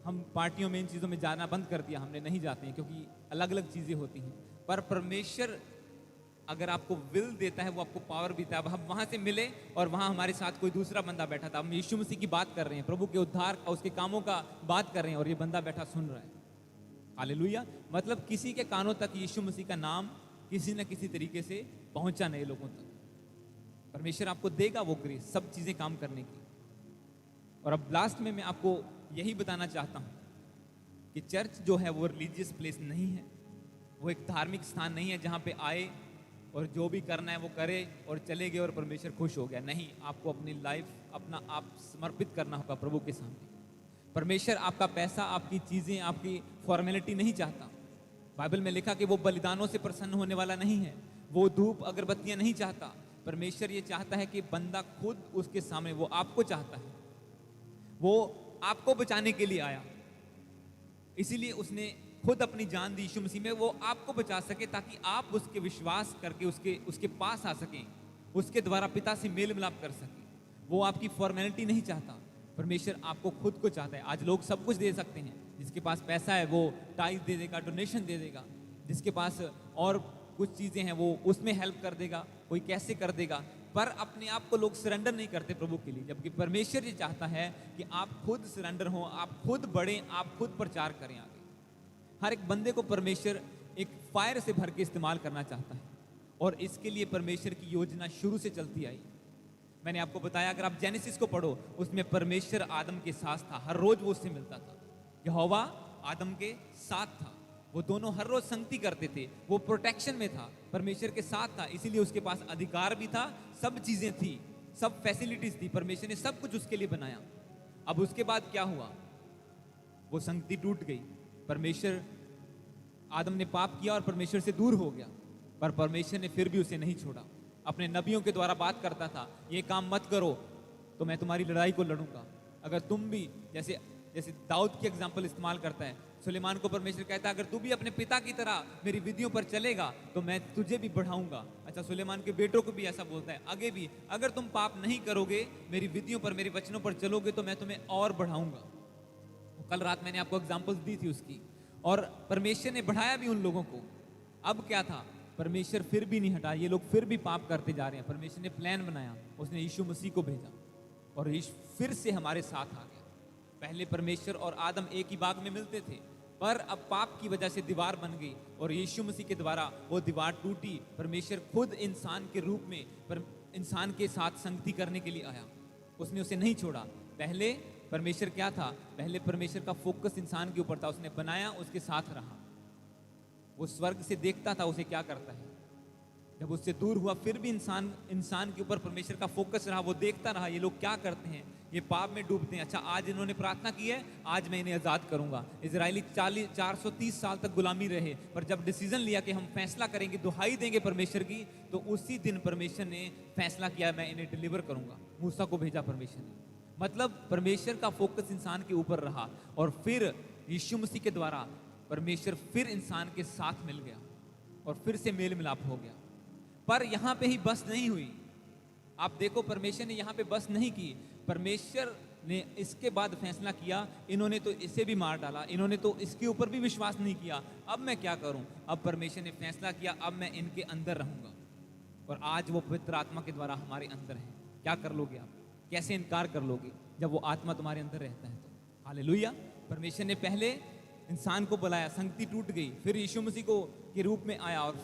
हम पार्टियों में इन चीज़ों में जाना बंद कर दिया, हमने नहीं जाते हैं क्योंकि अलग अलग चीज़ें होती हैं। पर परमेश्वर अगर आपको विल देता है, वो आपको पावर भी देता है। अब हम वहाँ से मिले और वहाँ हमारे साथ कोई दूसरा बंदा बैठा था, हम यीशु मसीह की बात कर रहे हैं, प्रभु के उद्धार का, उसके कामों का बात कर रहे हैं, और ये बंदा बैठा सुन रहा है। हालेलुया। मतलब किसी के कानों तक यीशु मसीह का नाम किसी न किसी तरीके से पहुंचा नहीं लोगों तक। परमेश्वर आपको देगा वो ग्रेस सब चीजें काम करने की। और अब लास्ट में मैं आपको यही बताना चाहता हूं कि चर्च जो है वो रिलीजियस प्लेस नहीं है, वो एक धार्मिक स्थान नहीं है जहां पे आए और जो भी करना है वो करे और चले गए और परमेश्वर खुश हो गया। नहीं, आपको अपनी लाइफ, अपना आप समर्पित करना होगा प्रभु के सामने। परमेश्वर आपका पैसा, आपकी चीजें, आपकी फॉर्मेलिटी नहीं चाहता। बाइबल में लिखा कि वो बलिदानों से प्रसन्न होने वाला नहीं है, वो धूप अगरबत्तियां नहीं चाहता। परमेश्वर ये चाहता है कि बंदा खुद उसके सामने, वो आपको चाहता है, वो आपको बचाने के लिए आया, इसीलिए उसने खुद अपनी जान दी यीशु मसीह में, वो आपको बचा सके ताकि आप उसके विश्वास करके उसके पास आ सकें, उसके द्वारा पिता से मेल मिलाप कर सकें। वो आपकी फॉर्मेलिटी नहीं चाहता, परमेश्वर आपको खुद को चाहता है। आज लोग सब कुछ दे सकते हैं, जिसके पास पैसा है वो टाइप दे देगा, डोनेशन दे देगा, जिसके पास और कुछ चीजें हैं वो उसमें हेल्प कर देगा, कोई कैसे कर देगा, पर अपने आप को लोग सरेंडर नहीं करते प्रभु के लिए। जबकि परमेश्वर ये चाहता है कि आप खुद सरेंडर हो, आप खुद बढ़ें, आप खुद प्रचार करें आगे। हर एक बंदे को परमेश्वर एक फायर से भर के इस्तेमाल करना चाहता है, और इसके लिए परमेश्वर की योजना शुरू से चलती आई। मैंने आपको बताया, अगर आप जेनेसिस को पढ़ो, उसमें परमेश्वर आदम के साथ था, हर रोज वो उससे मिलता था। यहोवा आदम के साथ था, वो दोनों हर रोज संगति करते थे, वो प्रोटेक्शन में था, परमेश्वर के साथ था, इसीलिए उसके पास अधिकार भी था, सब चीजें थी, सब फैसिलिटीज थी, परमेश्वर ने सब कुछ उसके लिए बनाया। अब उसके बाद क्या हुआ? वो संगति टूट गई, परमेश्वर, आदम ने पाप किया और परमेश्वर से दूर हो गया, पर परमेश्वर ने फिर भी उसे नहीं छोड़ा। अपने नबियों के द्वारा बात करता था, ये काम मत करो तो मैं तुम्हारी लड़ाई को लड़ूंगा। अगर तुम भी, जैसे दाऊद की एग्जाम्पल इस्तेमाल करता है, सुलेमान को परमेश्वर कहता है अगर तू भी अपने पिता की तरह मेरी विधियों पर चलेगा तो मैं तुझे भी बढ़ाऊंगा। अच्छा, सुलेमान के बेटों को भी ऐसा बोलता है, आगे भी अगर तुम पाप नहीं करोगे, मेरी विधियों पर, मेरे वचनों पर चलोगे तो मैं तुम्हें और बढ़ाऊंगा। कल रात मैंने आपको एग्जाम्पल्स दी थी उसकी, और परमेश्वर ने बढ़ाया भी उन लोगों को। अब क्या था? परमेश्वर फिर भी नहीं हटा, ये लोग फिर भी पाप करते जा रहे हैं। परमेश्वर ने प्लान बनाया, उसने यीशु मसीह को भेजा और यीशु फिर से हमारे साथ आ गया। पहले परमेश्वर और आदम एक ही बाग में मिलते थे, पर अब पाप की वजह से दीवार बन गई और यीशु मसीह के द्वारा वो दीवार टूटी। परमेश्वर खुद इंसान के रूप में इंसान के साथ संगति करने के लिए आया, उसने उसे नहीं छोड़ा। पहले परमेश्वर क्या था? पहले परमेश्वर का फोकस इंसान के ऊपर था, उसने बनाया, उसके साथ रहा। वो स्वर्ग से देखता था उसे क्या करता है, जब उससे दूर हुआ फिर भी इंसान के ऊपर परमेश्वर का फोकस रहा, वो देखता रहा ये लोग क्या करते हैं, ये पाप में डूबते हैं। अच्छा, आज इन्होंने प्रार्थना की है, आज मैं इन्हें आज़ाद करूंगा। इजरायली 430 साल तक गुलामी रहे, पर जब डिसीजन लिया कि हम फैसला करेंगे, दुहाई देंगे परमेश्वर की, तो उसी दिन परमेश्वर ने फैसला किया मैं इन्हें डिलीवर करूंगा। मूसा को भेजा परमेश्वर ने। मतलब परमेश्वर का फोकस इंसान के ऊपर रहा, और फिर यीशु मसीह के द्वारा परमेश्वर फिर इंसान के साथ मिल गया और फिर से मेल मिलाप हो गया। पर यहां पे ही बस नहीं हुई। आप देखो, परमेश्वर ने यहां पे बस नहीं की। परमेश्वर ने इसके बाद फैसला किया, इन्होंने तो इसे भी मार डाला, इन्होंने तो इसके ऊपर भी विश्वास नहीं किया, अब मैं क्या करूं। अब परमेश्वर ने फैसला किया, अब मैं इनके अंदर रहूंगा। और आज वो पवित्र आत्मा के द्वारा हमारे अंदर है। क्या कर लोगे आप? कैसे इनकार कर लोगे जब वो आत्मा तुम्हारे अंदर रहता है तो? हालेलुया। परमेश्वर ने पहले इंसान को बुलाया, संगति टूट गई, फिर यीशु मसीह को के रूप में आया, और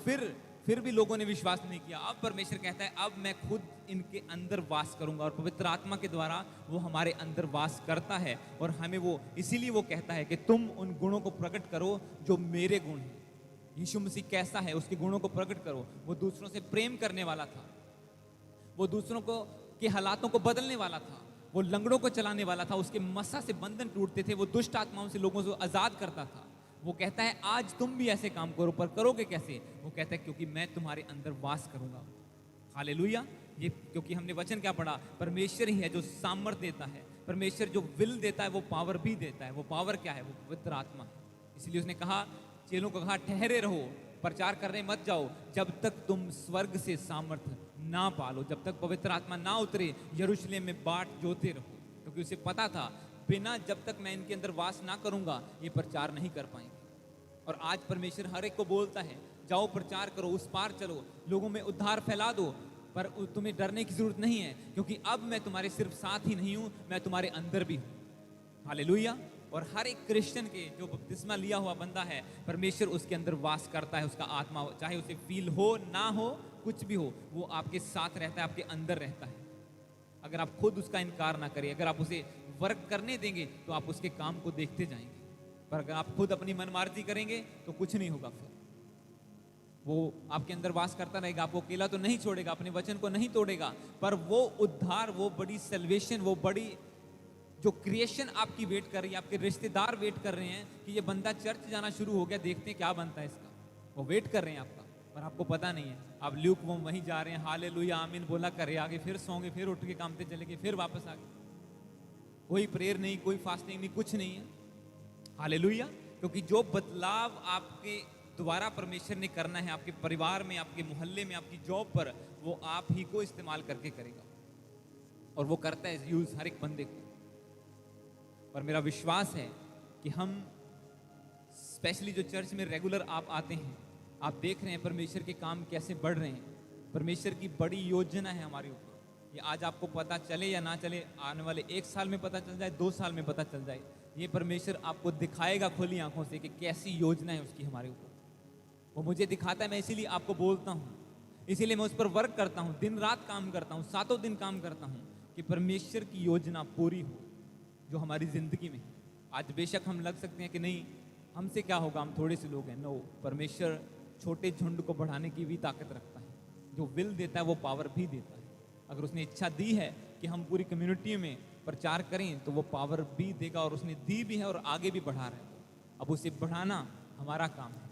फिर भी लोगों ने विश्वास नहीं किया। अब परमेश्वर कहता है, अब मैं खुद इनके अंदर वास करूंगा, और पवित्र आत्मा के द्वारा वो हमारे अंदर वास करता है। और हमें वो इसीलिए वो कहता है कि तुम उन गुणों को प्रकट करो जो मेरे गुण हैं। यीशु मसीह कैसा है, उसके गुणों को प्रकट करो। वो दूसरों से प्रेम करने वाला था, वो दूसरों को के हालातों को बदलने वाला था, वो लंगड़ों को चलाने वाला था, उसके मसा से बंधन टूटते थे, वो दुष्ट आत्माओं से लोगों को आजाद करता था। वो कहता है आज तुम भी ऐसे काम करो, पर करोगे कैसे? वो कहता है क्योंकि मैं तुम्हारे अंदर वास करूंगा। हालेलुया। ये क्योंकि हमने वचन क्या पढ़ा, परमेश्वर ही है जो सामर्थ देता है, परमेश्वर जो विल देता है वो पावर भी देता है। वो पावर क्या है? वो पवित्र आत्मा है। इसलिए उसने कहा, चेलों को कहा, ठहरे रहो, प्रचार करने मत जाओ जब तक तुम स्वर्ग से सामर्थ ना पालो, जब तक पवित्र आत्मा ना उतरे। यरूशलेम में बाट जोते रहो, क्योंकि उसे पता था बिना जब तक मैं इनके अंदर वास ना करूंगा ये प्रचार नहीं कर पाएंगे। और आज परमेश्वर हर एक को बोलता है, जाओ प्रचार करो, उस पार चलो, लोगों में उद्धार फैला दो। पर तुम्हें डरने की जरूरत नहीं है, क्योंकि अब मैं तुम्हारे सिर्फ साथ ही नहीं हूं, मैं तुम्हारे अंदर भी हूं। हालेलुया। और हर एक क्रिश्चियन के जो बपतिस्मा लिया हुआ बंदा है, परमेश्वर उसके अंदर वास करता है, उसका आत्मा, चाहे उसे फील हो ना हो, कुछ भी हो, वो आपके साथ रहता है, आपके अंदर रहता है। अगर आप खुद उसका इनकार ना करें, अगर आप उसे वर्क करने देंगे, तो आप उसके काम को देखते जाएंगे। पर अगर आप खुद अपनी मनमार्जी करेंगे तो कुछ नहीं होगा। फिर वो आपके अंदर वास करता रहेगा, आपको अकेला तो नहीं छोड़ेगा, अपने वचन को नहीं तोड़ेगा, पर वो उद्धार, वो बड़ी सल्वेशन, वो बड़ी जो क्रिएशन आपकी वेट कर रही है, आपके रिश्तेदार वेट कर रहे हैं कि ये बंदा चर्च जाना शुरू हो गया, देखते हैं क्या बनता है इसका। वो वेट कर रहे हैं आपका, पर आपको पता नहीं है। आप ल्यूक वो वहीं जा रहे हैं, हालेलुया आमीन बोला करे, आगे फिर सोंगे, फिर उठ के काम पे चले गए, फिर वापस आ गए। कोई प्रेयर नहीं, कोई फास्टिंग नहीं, कुछ नहीं है। हालेलुया। क्योंकि जो बदलाव आपके द्वारा परमेश्वर ने करना है, आपके परिवार में, आपके मोहल्ले में, आपकी जॉब पर, वो आप ही को इस्तेमाल करके करेगा। और वो करता है यूज हर एक बंदे को। और मेरा विश्वास है कि हम स्पेशली जो चर्च में रेगुलर आप आते हैं, आप देख रहे हैं परमेश्वर के काम कैसे बढ़ रहे हैं। परमेश्वर की बड़ी योजना है हमारे ऊपर। ये आज आपको पता चले या ना चले, आने वाले 1 साल में पता चल जाए, 2 साल में पता चल जाए, ये परमेश्वर आपको दिखाएगा खुली आंखों से कि कैसी योजना है उसकी हमारे ऊपर। वो मुझे दिखाता है, मैं इसीलिए आपको बोलता हूँ, इसीलिए मैं उस पर वर्क करता हूँ, दिन रात काम करता हूँ, 7 दिन काम करता हूँ कि परमेश्वर की योजना पूरी हो जो हमारी जिंदगी में। आज बेशक हम लग सकते हैं कि नहीं, हमसे क्या होगा, हम थोड़े से लोग हैं। नो, परमेश्वर छोटे झुंड को बढ़ाने की भी ताकत रखता है। जो विल देता है वो पावर भी देता है। अगर उसने इच्छा दी है कि हम पूरी कम्युनिटी में प्रचार करें, तो वो पावर भी देगा, और उसने दी भी है और आगे भी बढ़ा रहा है। अब उसे बढ़ाना हमारा काम है।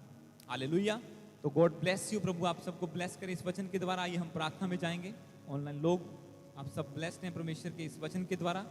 हालेलुया। तो गॉड ब्लेस यू। प्रभु आप सबको ब्लेस करें इस वचन के द्वारा। आइए हम प्रार्थना में जाएंगे। ऑनलाइन लोग आप सब ब्लेस्ड हैं परमेश्वर के इस वचन के द्वारा।